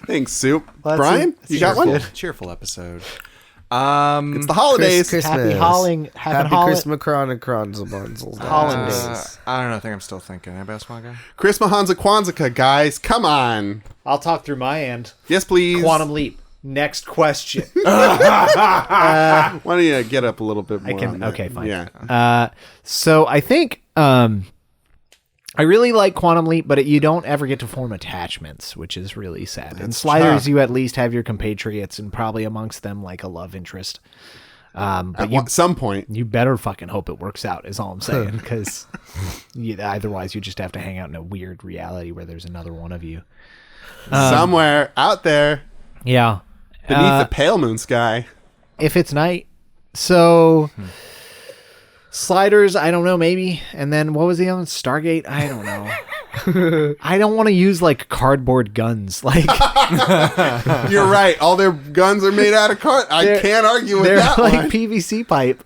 Thanks, Soup. Well, Brian, that's you got one? good. Cheerful episode. It's the holidays. Christmas. Happy Holling. Happy Christmas, Chronicles. Hollandaise. I don't know. I think I'm still thinking. Anybody else want to go? Christmas Hansa Kwanzaa, guys. Come on. I'll talk through my end. Yes, please. Quantum leap. Next question. Why don't you get up a little bit more? on that? Okay, fine. Yeah. So I think I really like Quantum Leap, but you don't ever get to form attachments, which is really sad. In Sliders, tough. you at least have your compatriots, and probably amongst them like a love interest. But At some point. you better fucking hope it works out, is all I'm saying, because otherwise you just have to hang out in a weird reality where there's another one of you. Somewhere out there Yeah. beneath the pale moon sky. If it's night. So Sliders, I don't know, maybe. And then what was the other one? Stargate? I don't know. I don't want to use like cardboard guns. Like You're right. All their guns are made out of card. I can't argue with they're that like one. PVC pipe.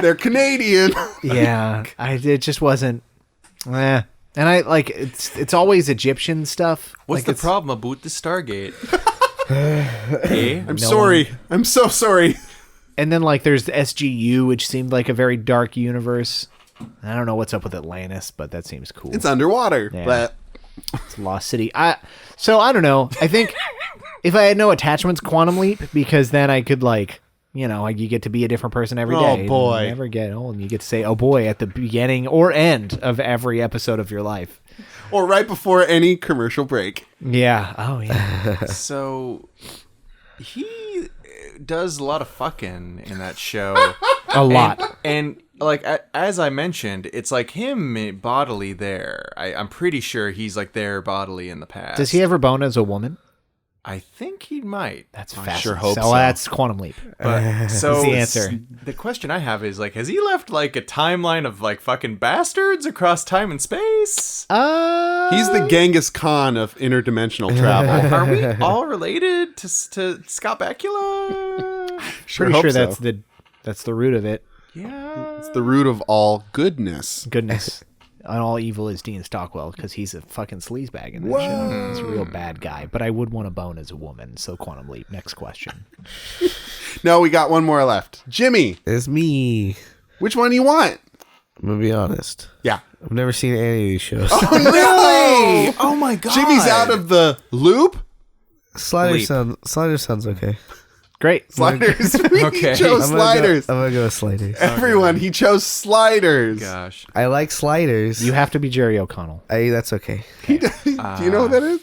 They're Canadian. Yeah. It just wasn't and I like it's always Egyptian stuff. What's like the it's- problem about the Stargate? Eh? I'm sorry. I'm so sorry. And then like there's the SGU, which seemed like a very dark universe. I don't know what's up with Atlantis, but that seems cool. It's underwater. Yeah. But It's Lost City. So I don't know. I think if I had no attachments, Quantum Leap, because then I could like, you get to be a different person every Oh, day. boy. You never get old, and you get to say, "Oh boy," at the beginning or end of every episode of your life. or right before any commercial break. Yeah. Oh yeah. So he does a lot of fucking in that show. A lot. And like as I mentioned, it's like him bodily there. I'm pretty sure he's like there bodily in the past. Does he ever bone as a woman? I think he might. That's I fascinating. sure hope so. so. That's Quantum Leap. But so the answer. The question I have is like, has he left like a timeline of like fucking bastards across time and space? He's the Genghis Khan of interdimensional travel. Are we all related to Scott Bakula? Pretty hope sure so. that's the root of it. Yeah. It's the root of all goodness. Goodness. And all evil is Dean Stockwell because he's a fucking sleazebag in that show. He's a real bad guy. But I would want to bone as a woman. So Quantum Leap. Next question. No, we got one more left. Jimmy, It's me. which one do you want? I'm gonna be honest. Yeah. I've never seen any of these shows. Really? Oh my god. Jimmy's out of the loop. Slider Leap. sounds okay. Great. Sliders. Okay. He chose I'm gonna sliders. I'm gonna go with sliders. Everyone, he chose sliders. Gosh. I like sliders. You have to be Jerry O'Connell. That's okay. Do you know what that is?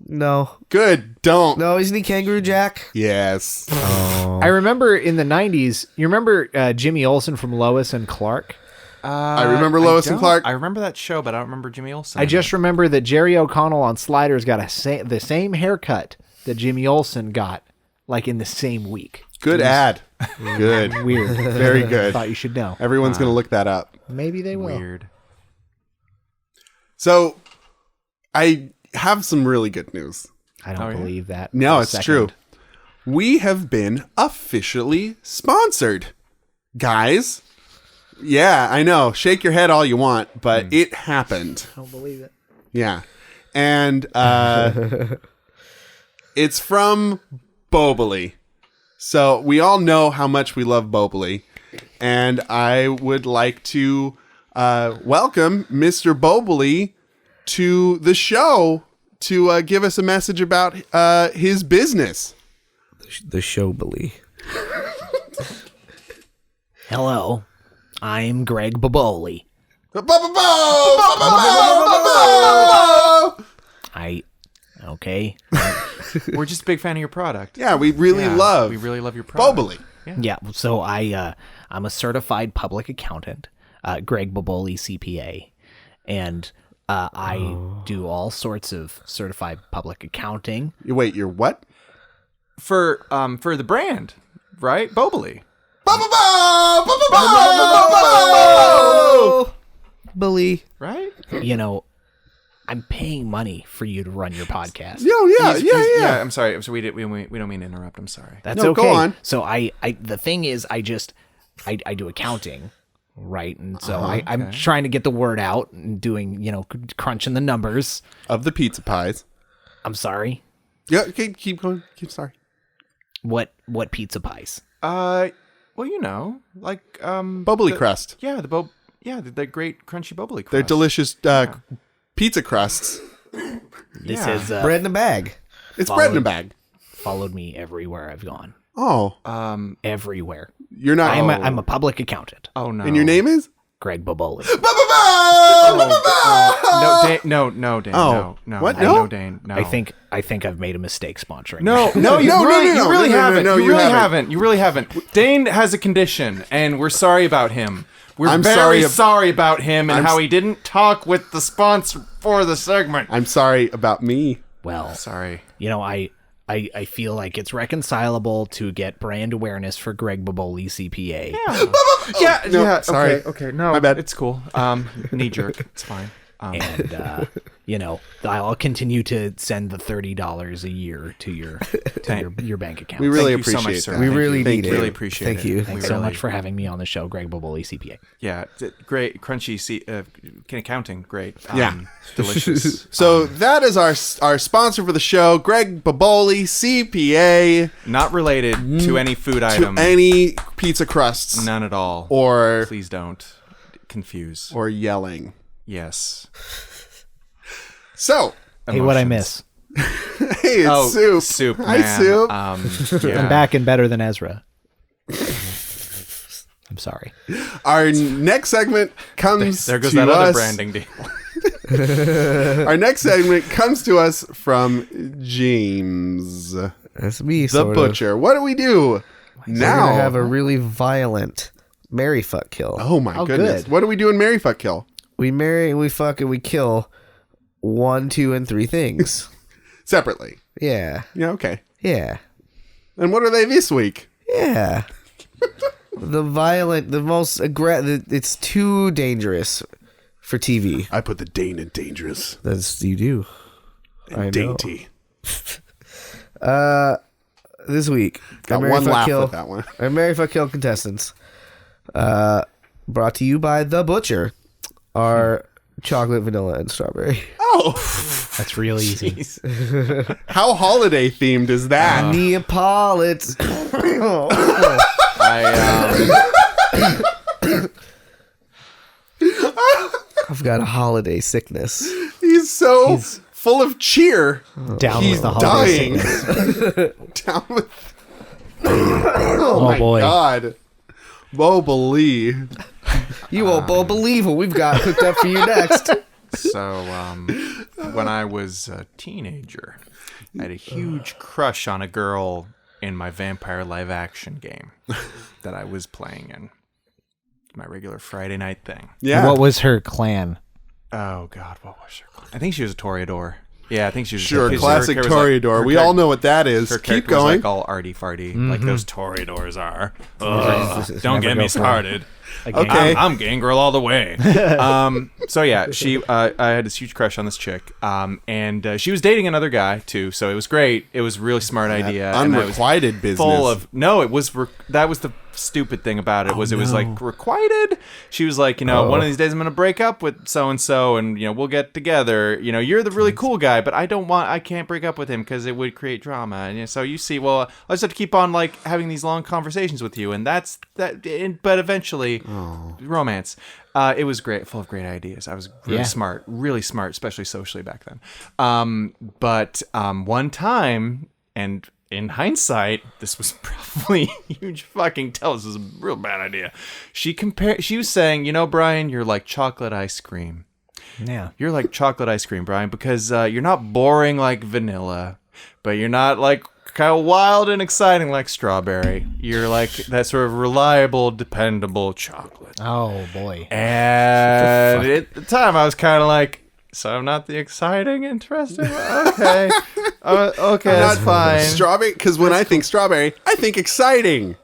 No, Good. Don't. no, isn't he Kangaroo Jack? Yes. Oh, I remember in the 90s, you remember Jimmy Olsen from Lois and Clark? I remember Lois and don't- Clark. I remember that show, but I don't remember Jimmy Olsen. I just remember that Jerry O'Connell on Sliders got the same haircut that Jimmy Olsen got, like in the same week. Good ad. Good. Weird. Very good. Thought you should know. Everyone's going to look that up. Maybe they will. Weird. So, I have some really good news. I don't Oh, yeah? believe that. No, for a it's second. true. We have been officially sponsored. Guys. Yeah, I know. Shake your head all you want, but it happened. I don't believe it. Yeah. And it's from Boboli. So we all know how much we love Boboli. And I would like to welcome Mr. Boboli to the show to give us a message about his business. the Showbly. Hello, I'm Greg Baboli. Okay. We're just a big fan of your product. Yeah, we really love We really love your product. Boboli. Yeah. So I'm a certified public accountant, Greg Baboli CPA, and I do all sorts of certified public accounting. Wait, you're what? For the brand, right? Boboli. Bully. Right? You know, I'm paying money for you to run your podcast. Yeah, I'm sorry. We don't mean to interrupt. I'm sorry. That's No, okay. go on. So I the thing is, I do accounting, right? And so I'm trying to get the word out and doing, crunching the numbers. Of the pizza pies. I'm sorry. Yeah, okay, keep going. Keep sorry. What pizza pies? Well, like Bubbly crust. Yeah, the great crunchy bubbly crust. They're delicious pizza crusts. This Yeah. is Bread in a bag. It's bread in a bag. followed me everywhere I've gone. Oh, Everywhere. you're not. I'm a public accountant. Oh no. And your name is? Greg Boboli. No, Dane. Oh. No. What? No, No? Dane. No. I think I've made a mistake sponsoring. No, this. no, you No, really, no, no, you really no, no, haven't. no, You you really haven't. haven't. You really haven't. Dane has a condition, and we're sorry about him. We're I'm very sorry sorry about him and I'm how s- he didn't talk with the sponsor for the segment. I'm sorry about me. Well, Sorry. I feel like it's reconcilable to get brand awareness for Greg Boboli CPA. Yeah, no, yeah. sorry. Okay. No, My bad. It's cool. Knee jerk. It's fine. And I'll continue to send the $30 a year to your bank account. We really Thank you so much, appreciate sir. that. We Thank really you. need it. Really appreciate Thank it. you. Thanks We so really- much for having me on the show, Greg Boboli CPA. Yeah, great, crunchy. Accounting, great. Yeah. Delicious. So that is our sponsor for the show, Greg Boboli, CPA, Not related to any food to item. any pizza crusts None at all. or Please don't confuse. yelling. Yes. So, Hey, what'd I Emotions. miss? hey, it's Soup. Soup. Hi, Man. Soup. Yeah. I'm back and better than Ezra. I'm sorry. Our next segment comes There goes to that us. other branding deal. Our next segment comes to us from James, the That's me, sort of. butcher. What do we do We're now? gonna have a really violent Marry Fuck Kill. Oh my Oh, goodness! good. What do we do in Marry Fuck Kill? We marry, we fuck, and we kill 1, 2, and 3 things. Separately. Yeah. Yeah. Okay. Yeah. And what are they this week? Yeah. The most aggressive. It's too dangerous for TV. I put the Dane in dangerous That's you do. I know. and dainty. This week, Got our Marry, one Fuck, laugh Kill, with that one. Our Marry Fuck Kill contestants. Brought to you by The Butcher. Our chocolate, vanilla, and strawberry. Oh, That's real easy. how holiday themed is that? Neapolitan. I've got a holiday sickness. He's so full of cheer. Down He's with the holiday dying. sickness. Down with. Oh, boy. God. Whoa, believe. You won't believe what we've got cooked up for you next. So, when I was a teenager, I had a huge crush on a girl in my vampire live action game that I was playing in. My regular Friday night thing. Yeah. What was her clan? Oh, God, what was her? I think she was a Toreador. Yeah, I think she was. Sure, her classic character was like- Toreador. her We char- all know what that is. Her Keep character was going. like all arty farty, like those Toreadors are. Don't Never get go me for started. Okay. I'm gang girl all the way. So yeah, I had this huge crush on this chick, and she was dating another guy too. So it was great. It was a really smart idea. and I was Unrequited business. full of no. It was that was the stupid thing about it was it was like requited. She was like, one of these days I'm gonna break up with so and so, and we'll get together. You're the really cool guy, but I can't break up with him because it would create drama. And so you see, well, I just have to keep on like having these long conversations with you, and that's that. But eventually, romance. It was great, full of great ideas. I was really smart, especially socially back then. But one time, and in hindsight, this was probably a huge fucking tell. This was a real bad idea. She was saying, Brian, you're like chocolate ice cream. Yeah. You're like chocolate ice cream, Brian, because you're not boring like vanilla, but you're not like kind of wild and exciting like strawberry. You're like that sort of reliable, dependable chocolate. Oh boy. And at the time, I was kind of like, So I'm not the exciting, interesting. Okay, okay, that's fine. Strawberry, because when I think strawberry, I think exciting.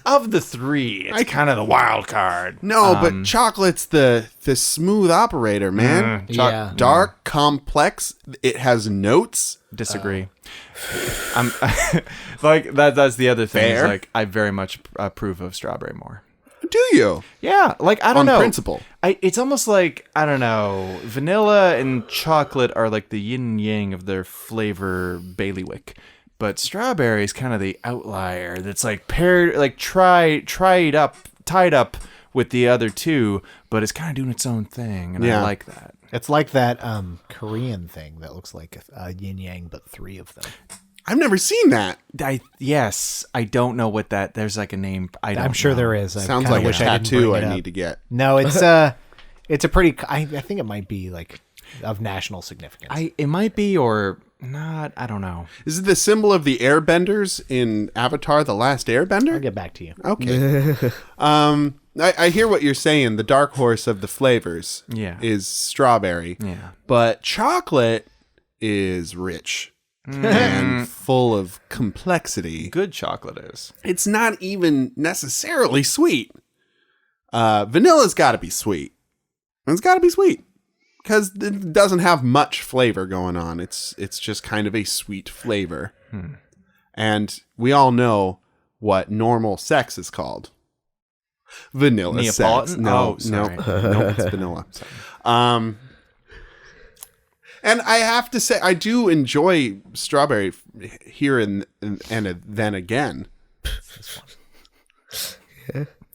Of the three, it's kind of the wild card. No, but chocolate's the smooth operator, man. Yeah. Dark, complex. It has notes. Disagree. I'm like that's the other thing. Is Fair. like I very much approve of strawberry more. Do you? Yeah, like I don't On know. principle. It's almost like I don't know. Vanilla and chocolate are like the yin and yang of their flavor bailiwick, but strawberry is kind of the outlier. That's like paired, like tied up with the other two, but it's kind of doing its own thing, and I Yeah. like that. It's like that Korean thing that looks like a yin yang, but 3 of them. I've never seen that. Yes, I don't know what that. There's like a name. I'm sure know. there is. I Sounds kinda like a wish I didn't tattoo bring it I up. need to get. No, it's a pretty. I think it might be like of national significance. It might be or not. I don't know. Is it the symbol of the airbenders in Avatar: The Last Airbender? I'll get back to you. Okay. I hear what you're saying. The dark horse of the flavors is strawberry. Yeah. But chocolate is rich and full of complexity. Good chocolate is. It's not even necessarily sweet. Vanilla's got to be sweet. It's got to be sweet because it doesn't have much flavor going on. It's just kind of a sweet flavor. And we all know what normal sex is called. Vanilla Neapolitan? sex. No, Oh, sorry. no, it's vanilla. And I have to say, I do enjoy strawberry here and then again.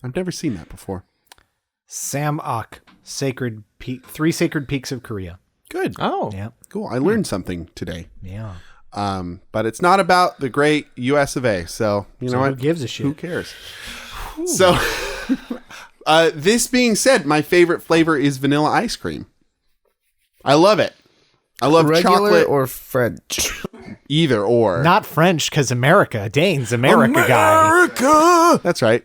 I've never seen that before. Sam Ok, Sacred Peak, 3 Sacred Peaks of Korea. Good. Oh. Yeah, Cool. I learned something today. yeah. But it's not about the great US of A. So, you know Who what? gives a shit? Who cares? So, this being said, my favorite flavor is vanilla ice cream. I love it. I love Regular chocolate or French? either or. Not French, because America. Dane's America guy. America. That's right.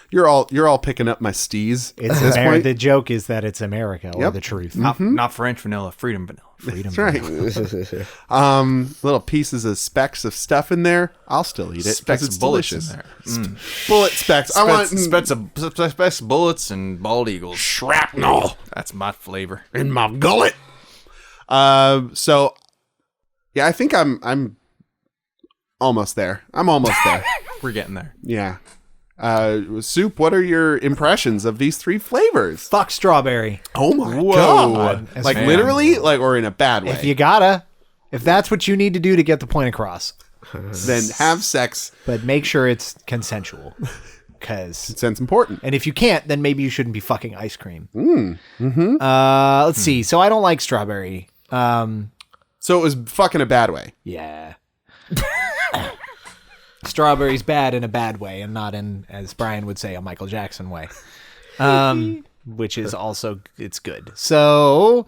You're all picking up my steez It's at this point. The joke is that it's America or Yep. the truth. Not French vanilla, freedom vanilla. Freedom. That's right. Little pieces of specks of stuff in there. I'll still eat it. 'cause Specks it's of bullets delicious. in there. Bullet specks. I want Specks of bullets and bald eagles. shrapnel That's my flavor. in my gullet. So yeah, I think I'm almost there. I'm almost there. We're getting there. Yeah. Soup, what are your impressions of these 3 flavors? Fuck strawberry. Oh my Whoa. god. As Like man. literally, like, or in a bad way. If you gotta, if that's what you need to do to get the point across, then have sex. but make sure it's consensual. Because, Sense important. and if you can't, then maybe you shouldn't be fucking ice cream. Let's see. So I don't like strawberry. So it was fucking a bad way. Yeah. Strawberry's bad in a bad way and not in, as Brian would say, a Michael Jackson way. Which is also, it's good. So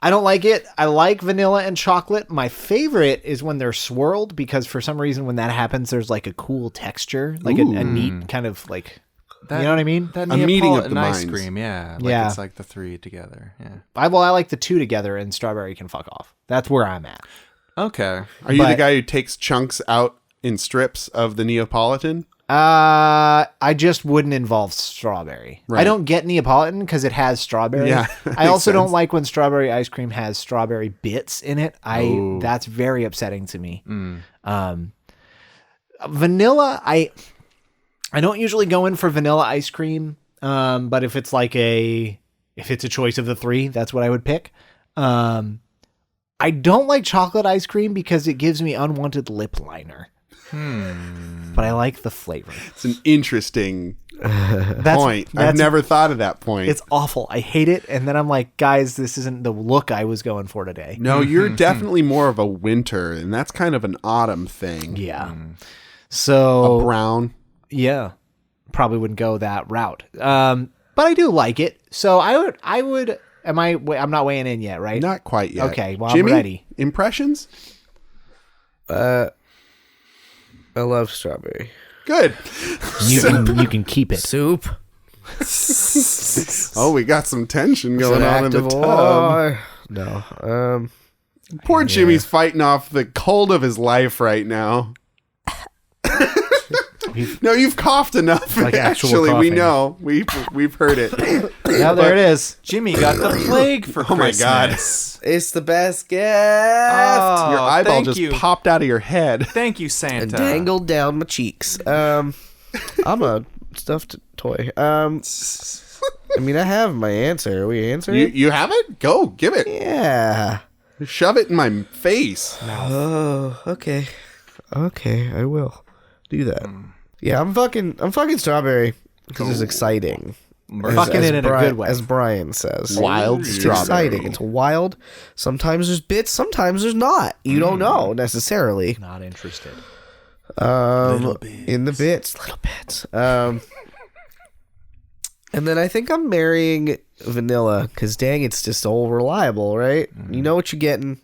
I don't like it. I like vanilla and chocolate. My favorite is when they're swirled because for some reason when that happens, there's like a cool texture, like a neat kind of like, you know what I mean? That A meeting of Neapolitan the ice minds. cream, yeah. Like Yeah. It's like the 3 together. Yeah. I like the 2 together and strawberry can fuck off. That's where I'm at. Okay. Are you the But- guy who takes chunks out in strips of the Neapolitan? I just wouldn't involve strawberry. Right. I don't get Neapolitan because it has strawberry. Yeah, I also makes don't sense. like when strawberry ice cream has strawberry bits in it. That's very upsetting to me. Vanilla, I don't usually go in for vanilla ice cream. But if it's if it's a choice of the 3, that's what I would pick. I don't like chocolate ice cream because it gives me unwanted lip liner. But I like the flavor. It's an interesting That's, point. I've that's- never thought of that point. It's awful. I hate it. And then I'm like, guys, this isn't the look I was going for today. No, you're definitely more of a winter, and that's kind of an autumn thing. Yeah. So Brown. yeah, probably wouldn't go that route. But I do like it. So I would. I'm not weighing in yet, right? Not quite yet. Okay, well, Jimmy, I'm ready. Impressions? I love strawberry. Good. You can keep it. Soup. Oh, we got some tension going on in the tub. war. No. Poor Jimmy's fighting off the cold of his life right now. No, you've coughed enough. Like actual Actually, we coughing. know. We've heard it. Now there it is. Jimmy got the plague for Oh my Christmas. God. It's the best gift. Oh, Your eyeball thank just you. popped out of your head. Thank you, and Santa. dangled down my cheeks. I'm a stuffed toy. I mean, I have my answer. Are we answering? You have it? Go, give it. Yeah. Shove it in my face. Oh, okay. Okay, I will do that. Yeah, I'm fucking strawberry because it's exciting. Fucking it in a good way. As Brian says. Wild It's strawberry. exciting. It's wild. Sometimes there's bits, sometimes there's not. You don't know necessarily. Not interested. In the bits. Little bits. And then I think I'm marrying vanilla because dang, it's just all reliable, right? You know what you're getting.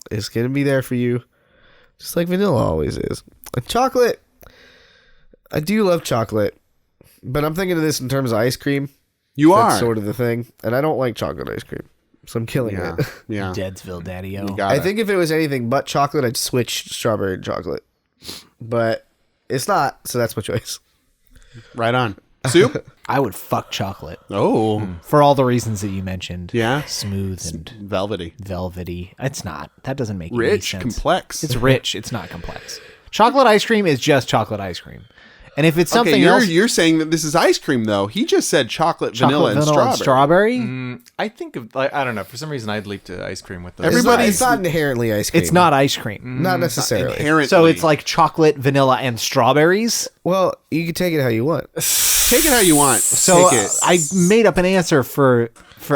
It's going to be there for you. Just like vanilla always is. And chocolate. I do love chocolate. But I'm thinking of this in terms of ice cream. You That's are. sort of the thing. And I don't like chocolate ice cream. So I'm killing Yeah. it. Yeah. Deadsville Daddy-O. You got I it. think if it was anything but chocolate, I'd switch strawberry to chocolate. But it's not, so that's my choice. Right on. Soup? I would fuck chocolate Oh. for all the reasons that you mentioned. Yeah. Smooth and Velvety. velvety. It's not. That doesn't make any Rich, sense. complex. It's rich. It's not complex. Chocolate ice cream is just chocolate ice cream. And if it's something okay, else, you're saying that this is ice cream, though. He just said chocolate, vanilla, and strawberry. I think of, like, I don't know. For some reason, I'd leap to ice cream with those. It's not inherently ice cream. it's not ice cream. Not necessarily. Inherently. So it's like chocolate, vanilla, and strawberries. Well, you can take it how you want. Take it how you want. So Take it. I made up an answer for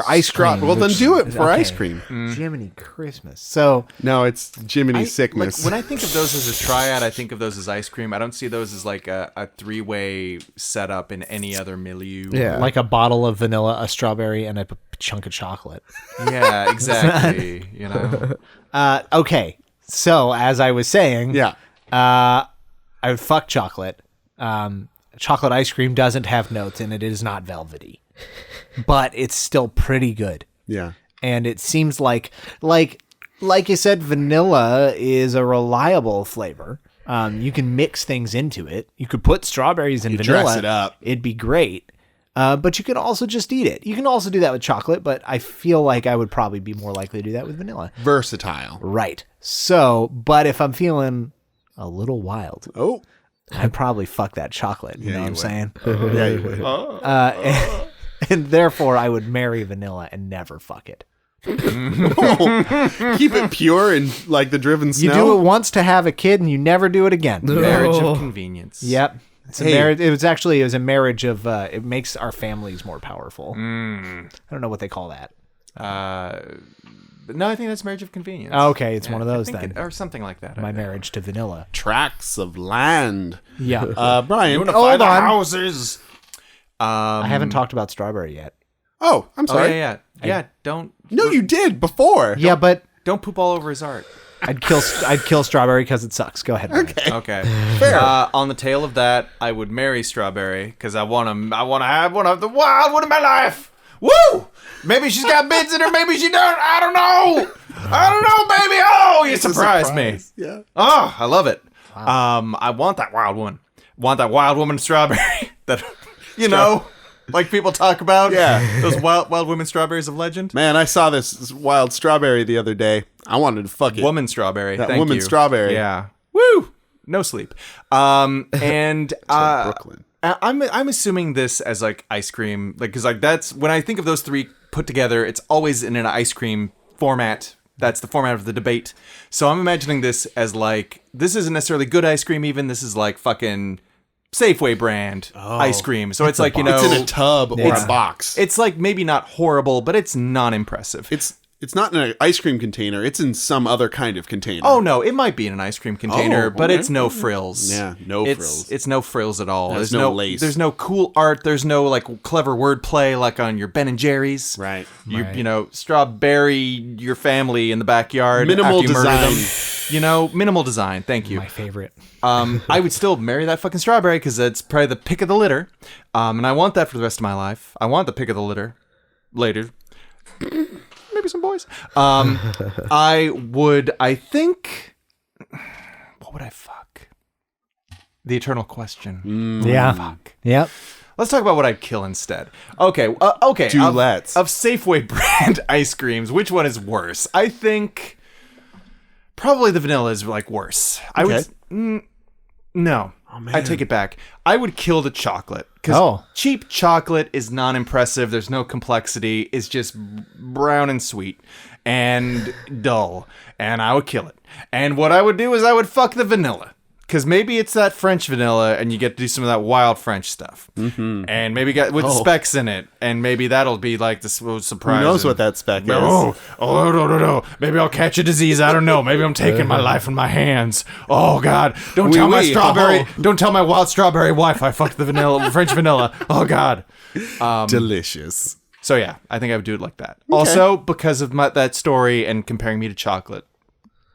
ice cream. Well, then which- do it for okay. ice cream. Jiminy Christmas. So No, it's Jiminy I- sickness. Like, when I think of those as a triad, I think of those as ice cream. I don't see those as like a three-way setup in any other milieu. Yeah. like a bottle of vanilla, a strawberry, and a chunk of chocolate. Yeah, exactly. You know. Okay. So as I was saying, yeah. I would fuck chocolate. Chocolate ice cream doesn't have notes and it is not velvety, but it's still pretty good. Yeah. And it seems like you said, vanilla is a reliable flavor. You can mix things into it. You could put strawberries in vanilla. dress it up. It'd be great. But you could also just eat it. You can also do that with chocolate, but I feel like I would probably be more likely to do that with vanilla. Versatile. Right. So, but if I'm feeling a little wild, Oh. I'd probably fuck that chocolate. You know what I'm saying? Yeah, you would. And therefore, I would marry vanilla and never fuck it. Keep it pure and like the driven You snow. do it once to have a kid, and you never do it again. Marriage of convenience. Yep. It's a Hey. marriage. It was a marriage of. It makes our families more powerful. I don't know what they call that. But no, I think that's marriage of convenience. Oh, okay, it's one of I those think then. or something like that. My marriage to vanilla. Tracts of land. Yeah. Brian. Hold on. houses. I haven't talked about strawberry yet. Oh, I'm Oh sorry. yeah. Don't No, you did before. Yeah, but don't poop all over his art. I'd kill strawberry because it sucks. Go ahead. Brian. Okay. Fair. On the tail of that, I would marry Strawberry because I want to have one of the wild one of my life. Woo! Maybe she's got bits in her, maybe she don't. I don't know, baby. Oh, you surprised me. Yeah. Oh, I love it. I want that wild one. Want that wild woman Strawberry that like people talk about. Yeah. Those wild women strawberries of legend. Man, I saw this wild strawberry the other day. I wanted to fuck it. Woman Strawberry. That Thank woman you. Strawberry. Yeah. Woo! No sleep. And Brooklyn. I'm assuming this as like ice cream, like because like that's when I think of those three put together, it's always in an ice cream format. That's the format of the debate. So I'm imagining this as like this isn't necessarily good ice cream. Even this is like fucking Safeway brand ice cream. So it's like It's in a tub or a box. It's like maybe not horrible, but it's non-impressive. It's not in an ice cream container. It's in some other kind of container. Oh no, it might be in an ice cream container, Oh, but okay. it's no frills. Yeah, no frills. It's no frills at all. There's no lace. There's no cool art. There's no like clever wordplay like on your Ben and Jerry's. Right. You know, strawberry your family in the backyard. Minimal after you murder design. them. minimal design. Thank you. My favorite. I would still marry that fucking strawberry because it's probably the pick of the litter. And I want that for the rest of my life. I want the pick of the litter later. Maybe some boys. I think, what would I fuck? The eternal question. Yeah. Fuck. Yep. Let's talk about what I'd kill instead. Okay. Let's. Of Safeway brand ice creams, which one is worse? I think probably the vanilla is like worse. I would. No. Oh, man. I take it back. I would kill the chocolate because cheap chocolate is non-impressive. There's no complexity. It's just brown and sweet and dull. And I would kill it. And what I would do is I would fuck the vanilla. Because maybe it's that French vanilla and you get to do some of that wild French stuff. Mm-hmm. And maybe with specks in it. And maybe that'll be like the surprise. Who knows what that speck is? No. Maybe I'll catch a disease. I don't know. Maybe I'm taking my life in my hands. Oh, God. Don't tell my wild strawberry wife I fucked the French vanilla. Oh, God. Delicious. So, yeah, I think I would do it like that. Okay. Also, because of that story and comparing me to chocolate.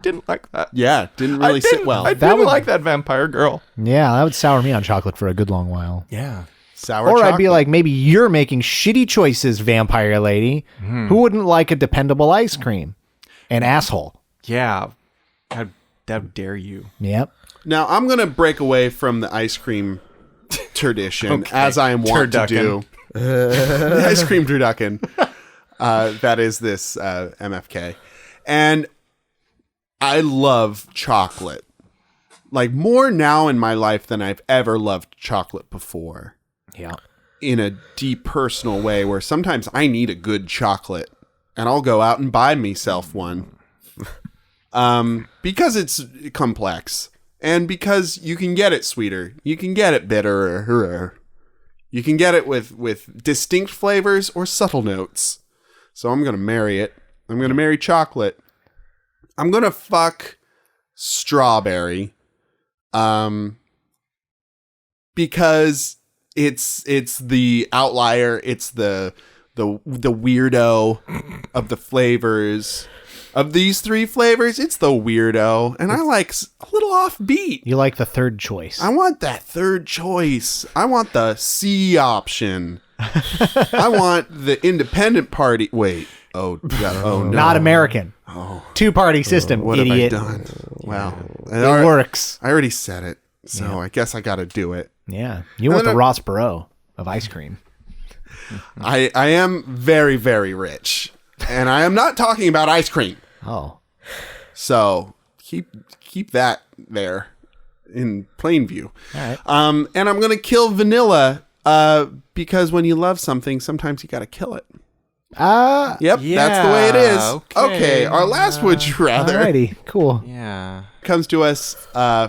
Didn't like that. Yeah, didn't really sit well. I didn't like that vampire girl. Yeah, that would sour me on chocolate for a good long while. Yeah. Sour Or chocolate. I'd be like, maybe you're making shitty choices, vampire lady. Who wouldn't like a dependable ice cream? An asshole. Yeah. How dare you? Yep. Now, I'm going to break away from the ice cream tradition, as I am wont to do. The ice cream turducken. That is this MFK. And I love chocolate. Like, more now in my life than I've ever loved chocolate before. Yeah. In a deep personal way where sometimes I need a good chocolate and I'll go out and buy myself one. Because it's complex and because you can get it sweeter. You can get it bitterer. You can get it with distinct flavors or subtle notes. So I'm going to marry it. I'm going to marry chocolate. I'm going to fuck strawberry. Because it's the outlier, it's the weirdo of the flavors. Of these three flavors, it's the weirdo, and I like a little offbeat. You like the third choice. I want that third choice. I want the C option. I want the independent party. Wait. Oh no. Not American. Oh. Two-party system, What idiot. have I done? Wow. It works. I already said it, so I guess I got to do it. Yeah. You want the Ross Perot of ice cream. I am very, very rich, and I am not talking about ice cream. Oh. So keep that there in plain view. All right. And I'm gonna kill vanilla because when you love something, sometimes you got to kill it. Yep, yeah, that's the way it is. okay. Our last would you rather Alrighty, cool. Yeah. comes to us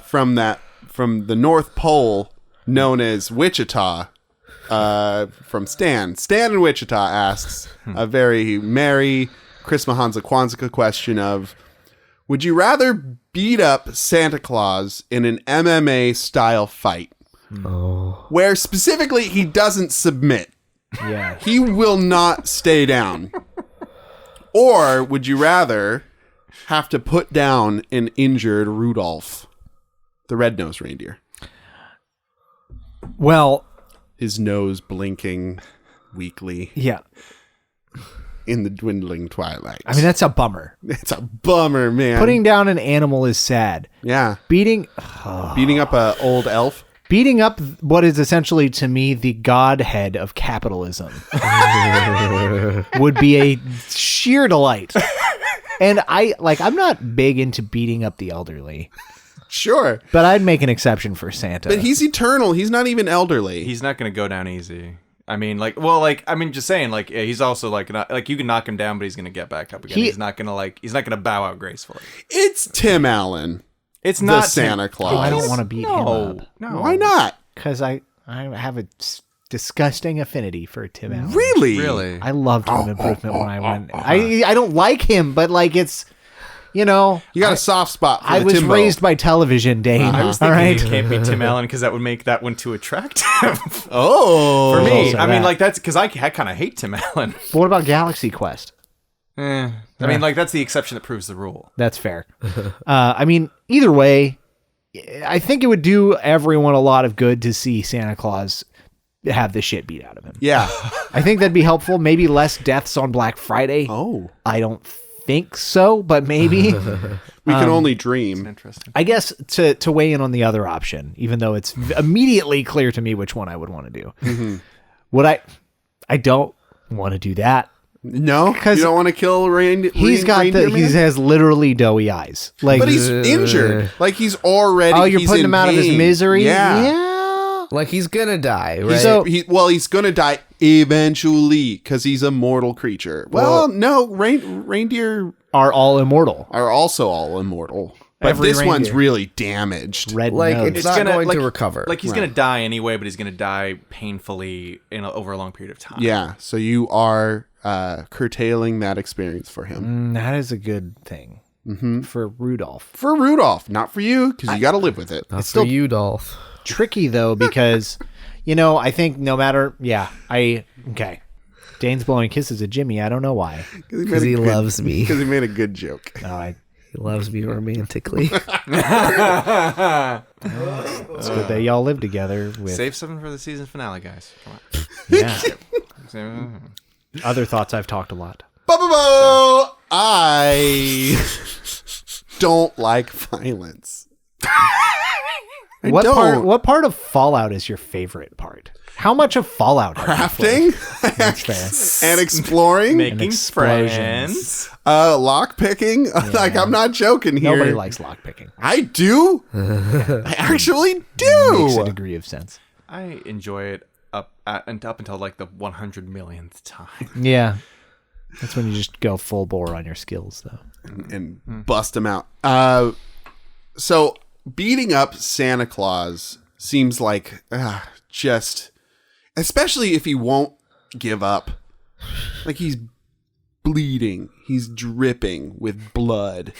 from the North Pole, known as Wichita. From Stan. Stan in Wichita asks a very merry Chris Mahanza Kwanzaa question of, would you rather beat up Santa Claus in an MMA style fight? Oh. Where specifically he doesn't submit. Yeah. He will not stay down. Or would you rather have to put down an injured Rudolph, the red-nosed reindeer? Well, his nose blinking weakly yeah. in the dwindling twilight. I mean, that's a bummer. It's a bummer, man. Putting down an animal is sad. Yeah. Beating up a old elf. Beating up what is essentially to me the godhead of capitalism would be a sheer delight. And I'm not big into beating up the elderly. Sure. But I'd make an exception for Santa. But he's eternal. He's not even elderly. He's not going to go down easy. I mean, just saying, he's also not, you can knock him down, but he's going to get back up again. He's not going to bow out gracefully. It's Tim Allen. It's the not Santa Claus. I don't want to beat him up. No. Why not? Because I have a disgusting affinity for Tim Allen. Really? I loved Home Improvement when I went. I don't like him, but it's, you got a soft spot for I was Timbo. raised by television, Dane. I was thinking you can't beat Tim Allen because that would make that one too attractive. Oh. For me. Also I mean, that. that's because I kind of hate Tim Allen. What about Galaxy Quest? I mean, like, that's the exception that proves the rule. That's fair. I mean, either way, I think it would do everyone a lot of good to see Santa Claus have the shit beat out of him. Yeah. I think that'd be helpful. Maybe less deaths on Black Friday. Oh. I don't think so, but maybe. We can only dream. Interesting. I guess to weigh in on the other option, even though it's immediately clear to me which one I would want to do. Would I don't want to do that. No, you don't want to kill He has literally doughy eyes. Like, but he's injured. Like he's already. Oh, you're putting him out of his misery. Yeah. Like he's gonna die, right? So he's gonna die eventually because he's a mortal creature. Well, no, reindeer are all immortal. Are also all immortal. But Every this reindeer. one's really damaged. Red like nose. it's not going to recover. Like he's gonna die anyway, but he's gonna die painfully over a long period of time. Yeah, so you are curtailing that experience for him. That is a good thing for Rudolph. For Rudolph, not for you, because you got to live with it. Not for you, Dolph. Tricky though, because I think no matter okay. Dane's blowing kisses at Jimmy. I don't know why. Because he loves me. Because he made a good joke. No, He loves me romantically. it's good that y'all live together. Save something for the season finale, guys. Come on. Yeah. Other thoughts. I've talked a lot. I don't like violence. What part of Fallout is your favorite part? How much of Fallout? Crafting That's fair. and exploring, Making explosions. friends. lock picking. Like I'm not joking here. Nobody likes lockpicking. I do. I actually do. Makes a degree of sense. I enjoy it up until like the 100 millionth time. Yeah. That's when you just go full bore on your skills, though. And bust them out. So beating up Santa Claus seems like just, especially if he won't give up. Like he's bleeding. He's dripping with blood.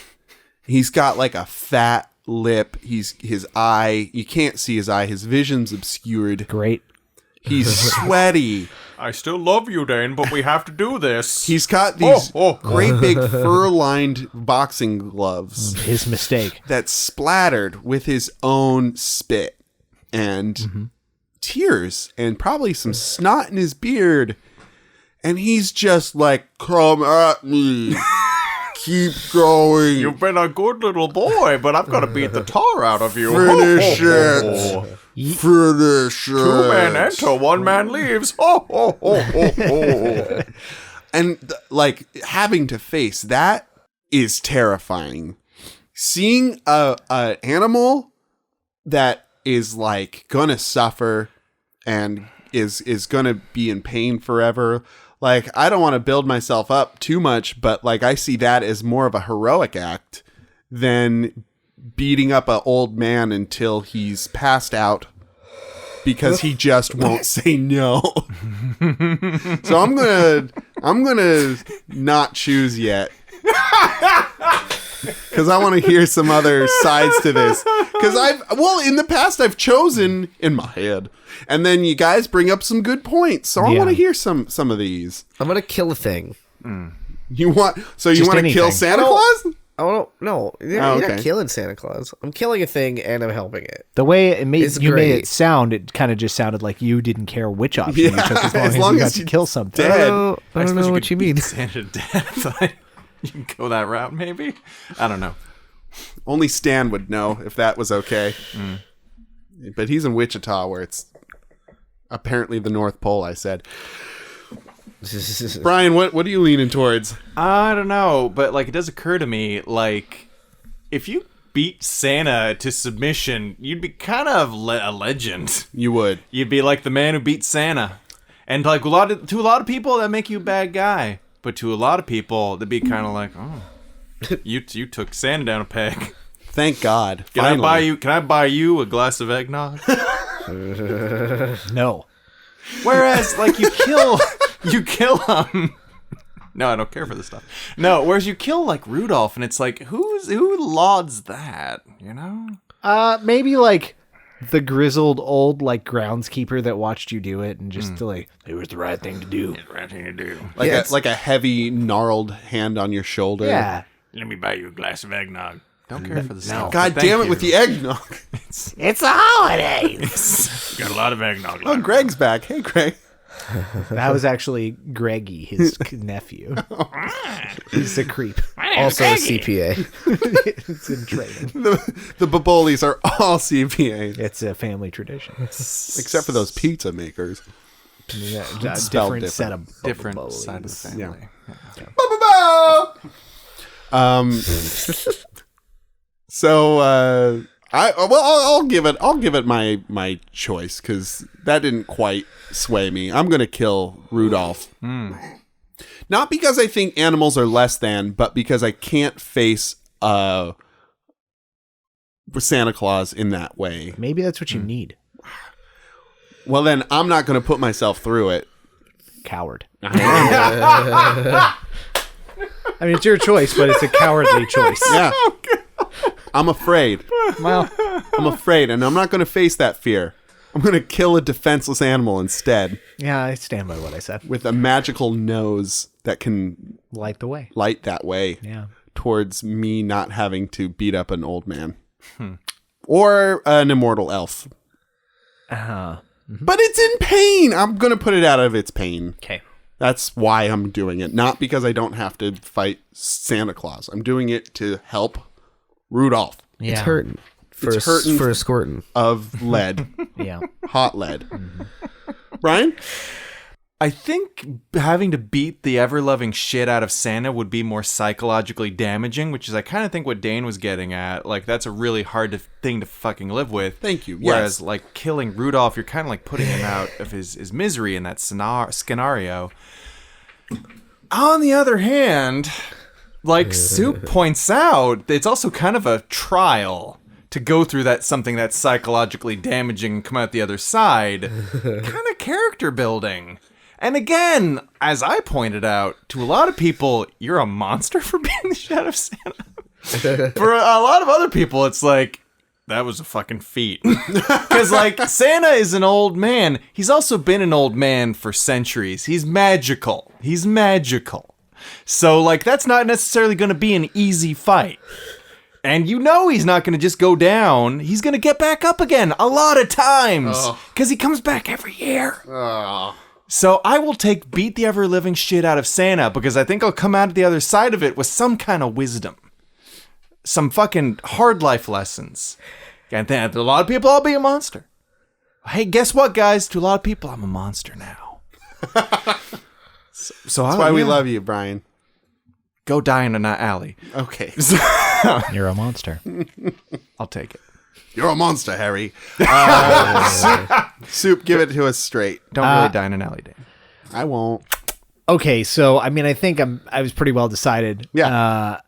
He's got like a fat lip. His eye, you can't see his eye. His vision's obscured. Great. He's sweaty. I still love you, Dane, but we have to do this. He's got these great big fur-lined boxing gloves. His mistake. That's splattered with his own spit and tears and probably some snot in his beard. And he's just like, come at me. Keep going. You've been a good little boy, but I've got to beat the tar out of you. Finish it. Finish it. 2 men enter, 1 man leaves. And like having to face that is terrifying. Seeing a animal that is like gonna suffer and is gonna be in pain forever. Like, I don't want to build myself up too much, but like I see that as more of a heroic act than beating up an old man until he's passed out because he just won't say no. So I'm gonna not choose yet. Because I want to hear some other sides to this. Because in the past I've chosen in my head, and then you guys bring up some good points. So I want to hear some of these. I'm gonna kill a thing. You want to kill anything. Santa Claus? Oh no! You're okay. not killing Santa Claus. I'm killing a thing and I'm helping it. The way it made It's you made great. it sound, it kind of just sounded like you didn't care which option you took as long as you got to kill something. dead. I don't know what you mean. Santa to death. You can go that route, maybe? I don't know. Only Stan would know if that was okay. But he's in Wichita, where it's apparently the North Pole. I said, Brian, what are you leaning towards? I don't know, but like it does occur to me, like if you beat Santa to submission, you'd be kind of a legend. You would. You'd be like the man who beat Santa, and like to a lot of people that make you a bad guy, but to a lot of people that'd be kind of like, oh, you took Santa down a peg. Thank God. Can I buy you a glass of eggnog? No. Whereas like you kill No, I don't care for this stuff. No, whereas you kill like Rudolph, and it's like who lauds that, you know? Maybe like the grizzled old like groundskeeper that watched you do it and just like, it was the right thing to do. Like a heavy gnarled hand on your shoulder. Yeah. Let me buy you a glass of eggnog. Don't care for the smell. God but damn thank it with you. the eggnog. It's the holidays. Got a lot of eggnog. Oh, Greg's back. Hey, Greg. That was actually Greggy, his nephew. He's a creep. Also a CPA. It's in training. The Bobolis are all CPAs. It's a family tradition. Except for those pizza makers. Yeah, a spelled different set of Different Bobolis. side of the family. So I'll give it my choice because that didn't quite sway me. I'm gonna kill Rudolph. Not because I think animals are less than, but because I can't face Santa Claus in that way. Maybe that's what you need. Well, then I'm not gonna put myself through it. Coward. I mean, it's your choice, but it's a cowardly choice. Yeah. I'm afraid. Well, I'm afraid, and I'm not going to face that fear. I'm going to kill a defenseless animal instead yeah, I stand by what I said. with a magical nose that can Light the way. light that way Yeah. towards me not having to beat up an old man. Or an immortal elf. But it's in pain. I'm going to put it out of its pain. Okay. That's why I'm doing it. Not because I don't have to fight Santa Claus. I'm doing it to help Rudolph Yeah. It's hurting. It's hurting For a squirting. of lead. Yeah. Hot lead. Brian? I think having to beat the ever-loving shit out of Santa would be more psychologically damaging, which is I kind of think what Dane was getting at. Like, that's a really hard thing to fucking live with. Thank you. Whereas, Yes. like, killing Rudolph, you're kind of like putting him out of his misery in that scenario. On the other hand, like Soup points out, it's also kind of a trial to go through something that's psychologically damaging and come out the other side. Kind of character building. And again, as I pointed out, to a lot of people, you're a monster for being the shit out of Santa. For a lot of other people, it's like, that was a fucking feat. Because, like, Santa is an old man. He's also been an old man for centuries. He's magical. So, like, that's not necessarily going to be an easy fight. And you know he's not going to just go down. He's going to get back up again a lot of times. Because he comes back every year. So I will beat the ever-living shit out of Santa because I think I'll come out of the other side of it with some kind of wisdom. Some fucking hard life lessons. And then to a lot of people, I'll be a monster. Hey, guess what, guys? To a lot of people, I'm a monster now. so That's why we love you, Brian. Go die in an alley. Okay. You're a monster. I'll take it. You're a monster, Harry. Soup, give it to us straight. Don't really die in an alley, Dan. I won't. Okay, so I mean, I think I was pretty well decided. Yeah.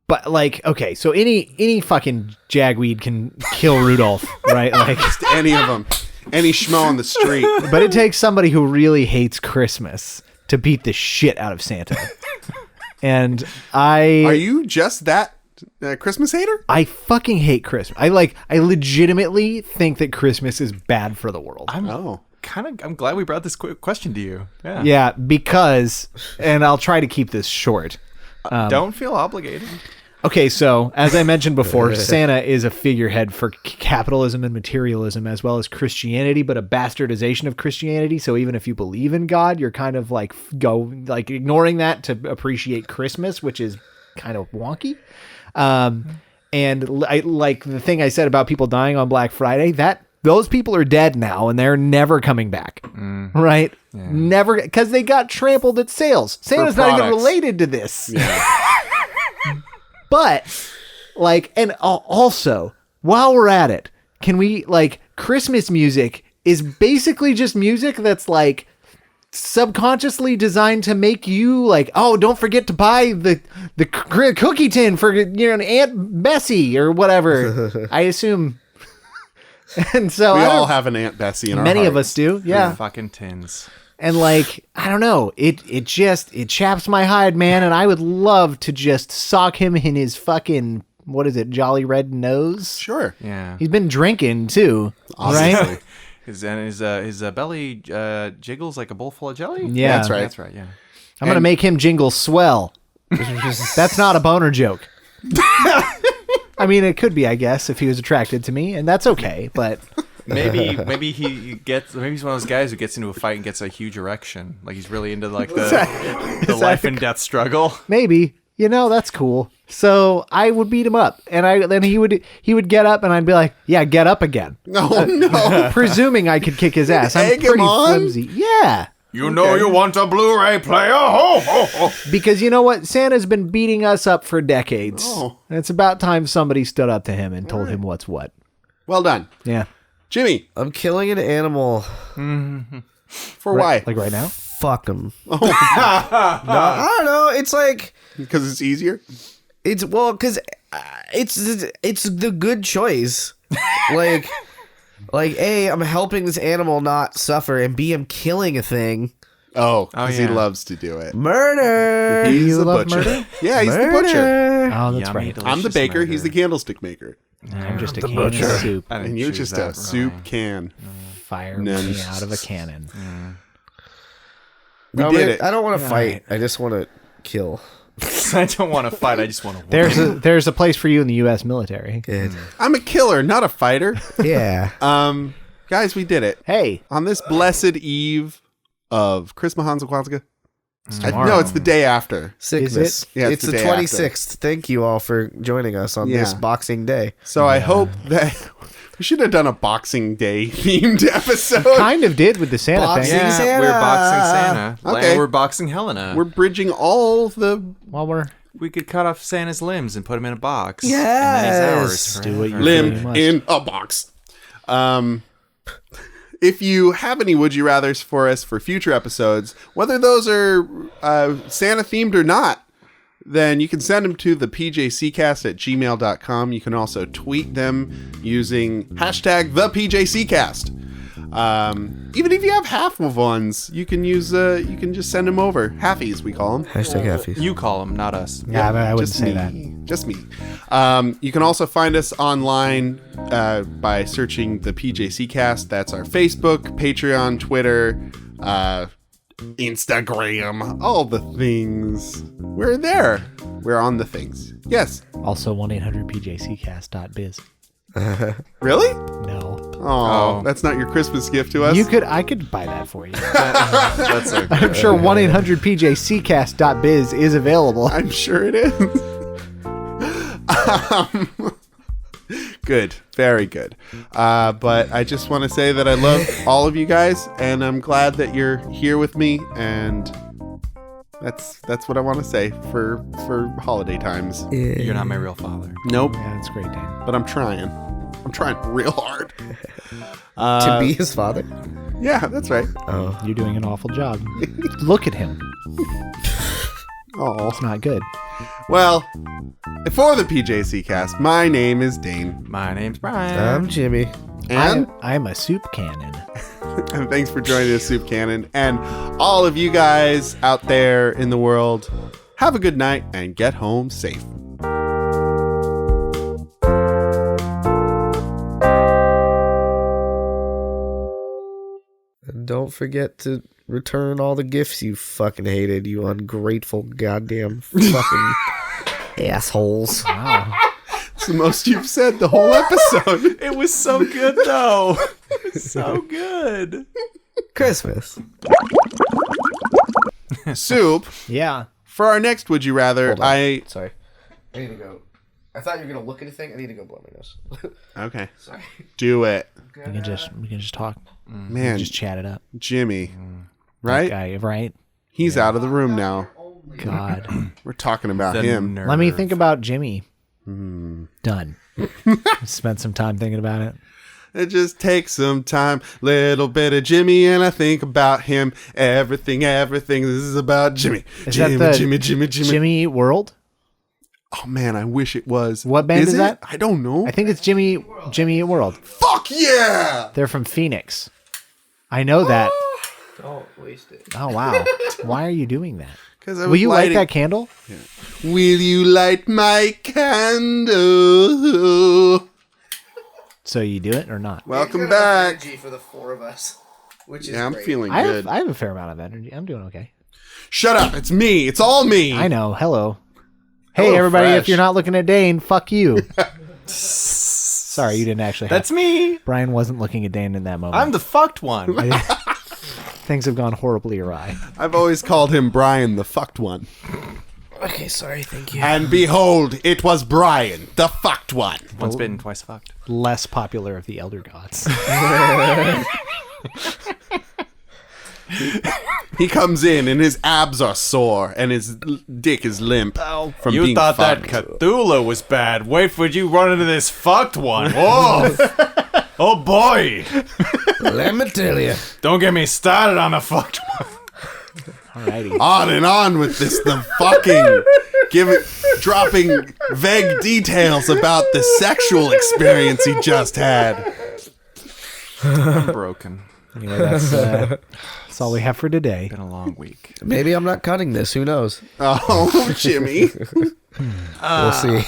But like, okay, so any fucking jagweed can kill Rudolph, right? Like, Any of them. Any schmo on the street. but it takes somebody who really hates Christmas to beat the shit out of Santa. And Are you just that Christmas hater? I fucking hate Christmas. I legitimately think that Christmas is bad for the world. I'm glad we brought this question to you. Yeah. Yeah, because, and I'll try to keep this short. Don't feel obligated. Okay, so as I mentioned before, Santa is a figurehead for capitalism and materialism as well as Christianity, but a bastardization of Christianity. So even if you believe in God, you're kind of like ignoring that to appreciate Christmas, which is kind of wonky. And I like the thing I said about people dying on Black Friday, that those people are dead now and they're never coming back. Right? Yeah. Never, because they got trampled at sales. Santa's not even related to this. Yeah. But like, and also while we're at it, can we Christmas music is basically just music that's like subconsciously designed to make you like, oh, don't forget to buy the cookie tin for Aunt Bessie or whatever. I assume. And so we all have an Aunt Bessie in our many hearts. of us do. Yeah. Fucking tins. And I don't know, it chaps my hide, man. And I would love to just sock him in his fucking what is it, Jolly Red Nose? Sure. Yeah. He's been drinking too, Obviously. right? His belly jiggles like a bowl full of jelly? Yeah. That's right. That's right, yeah. I'm going to make him jingle swell. That's not a boner joke. I mean, it could be, I guess, if he was attracted to me, and that's okay, but... Maybe he's one of those guys who gets into a fight and gets a huge erection. Like he's really into like the life and death struggle. Maybe. That's cool. So I would beat him up, and then he would get up, and I'd be like, "Yeah, get up again." No. Presuming I could kick his ass. I'm Egg him pretty on? flimsy. Yeah, You know you want a Blu-ray player. Ho, ho, ho. because you know what? Santa's been beating us up for decades. Oh. And it's about time somebody stood up to him and told him what's what. Well done. Yeah. Jimmy, I'm killing an animal. for why? Like right now? Fuck him. I don't know. It's like Because it's easier? because it's the good choice. like A, I'm helping this animal not suffer, and B, I'm killing a thing. Oh, because he yeah. loves to do it. Murder. He's You the love butcher. murder? Yeah, he's the butcher. Murder. Oh, that's Yummy, right. delicious I'm the baker. murder. He's the candlestick maker. I'm just a can of soup. I didn't And you're choose just that, a soup can. Fire Nice. me out of a cannon. We No, did man, it. I don't want to fight. I just want to kill. I don't want to fight. I just want to. There's a place for you in the U.S. military. Good. I'm a killer, not a fighter. Yeah. Guys, we did it. Hey, On this blessed eve of Christmas Hanukkah. tomorrow. No, it's the day after. Sickness. Yeah, it's it's the the day after. 26th. Thank you all for joining us on this Yeah. Boxing Day. So I hope that we should have done a Boxing Day themed episode. kind of did with the Santa Boxing thing. Yeah, Santa. we're boxing Santa. Okay. And we're boxing Helena. We're bridging all the. While We could cut off Santa's limbs and put him in a box. Yes. And then he's ours. Do what you forever. really Limb must. in a box. If you have any would you rathers for us for future episodes, whether those are Santa themed or not, then you can send them to the pjccast@gmail.com. You can also tweet them using hashtag the PJCcast. Even if you have half of ones, you can use you can just send them over. Halfies, we call them. Hashtag halfies. You call him, not us. Yeah, I wouldn't Just say me. that. Just me. You can also find us online by searching the PJC Cast. That's our Facebook, Patreon, Twitter, Instagram, all the things. We're there. We're on the things. Yes. Also, 1-800-PJCcast.biz. Really? No, Oh, that's not your Christmas gift to us. I could buy that for you. That's okay. I'm sure 1-800-PJCcast.biz is available. I'm sure it is. Good. Very good. But I just want to say that I love all of you guys, and I'm glad that you're here with me, and that's what I want to say for holiday times. You're not my real father. Nope. Yeah, that's great, Dan. But I'm trying. I'm trying real hard. To be his father? Yeah, that's right. Oh. You're doing an awful job. Look at him. Oh. It's not good. Well, for the PJC Cast, my name is Dane. My name's Brian. I'm Jimmy. And I'm a soup cannon. and thanks for joining us, Soup Cannon. And all of you guys out there in the world, have a good night and get home safe. And don't forget to return all the gifts you fucking hated, you ungrateful goddamn fucking assholes. Wow. It's the most you've said the whole episode. It was so good, though. It was so good. Christmas. Soup, Yeah. for our next Would You Rather, Hold on. I... Sorry. I need to go. I thought you were going to look at anything. I need to go blow my nose. Okay. Sorry. Do it. We can just talk. Man, Just chat it up. Jimmy. Right? Guy, right? He's out of the room now. God. We're talking about The him. nerve. Let me think about Jimmy. Done. Spent some time thinking about it. It just takes some time. Little bit of Jimmy, and I think about him. Everything. This is about Jimmy. Is Jimmy, that the Jimmy. Jimmy Eat World? Oh man, I wish it was. What band is it? that? I don't know. I think it's Jimmy Eat World. Fuck yeah! They're from Phoenix. I know that. Don't waste it. Oh wow. Why are you doing that? Will you light that candle? Will you light my candle? So you do it or not? Welcome back. For the 4 of us, which is Yeah, I'm great. feeling I good. have a fair amount of energy. I'm doing okay. Shut up. It's me. It's all me. I know. Hello. Hey, Hello, everybody. Fresh. If you're not looking at Dane, fuck you. Sorry, you didn't actually. That's me. Brian wasn't looking at Dane in that moment. I'm the fucked one. Things have gone horribly awry. I've always called him Brian, the fucked one. Okay, sorry, thank you. And behold, it was Brian, the fucked one. Once bitten, twice fucked. Less popular of the elder gods. He comes in and his abs are sore and his dick is limp from You being thought fucked. that Cthulhu was bad. Wait for you run into this fucked one. Whoa. Oh boy. Let me tell you. Don't get me started on the fucked one. Alrighty. On and on with this, the dropping vague details about the sexual experience he just had. I'm broken. Anyway, that's all we have for today. Been a long week. Maybe I'm not cutting this. Who knows? Oh, Jimmy. We'll see.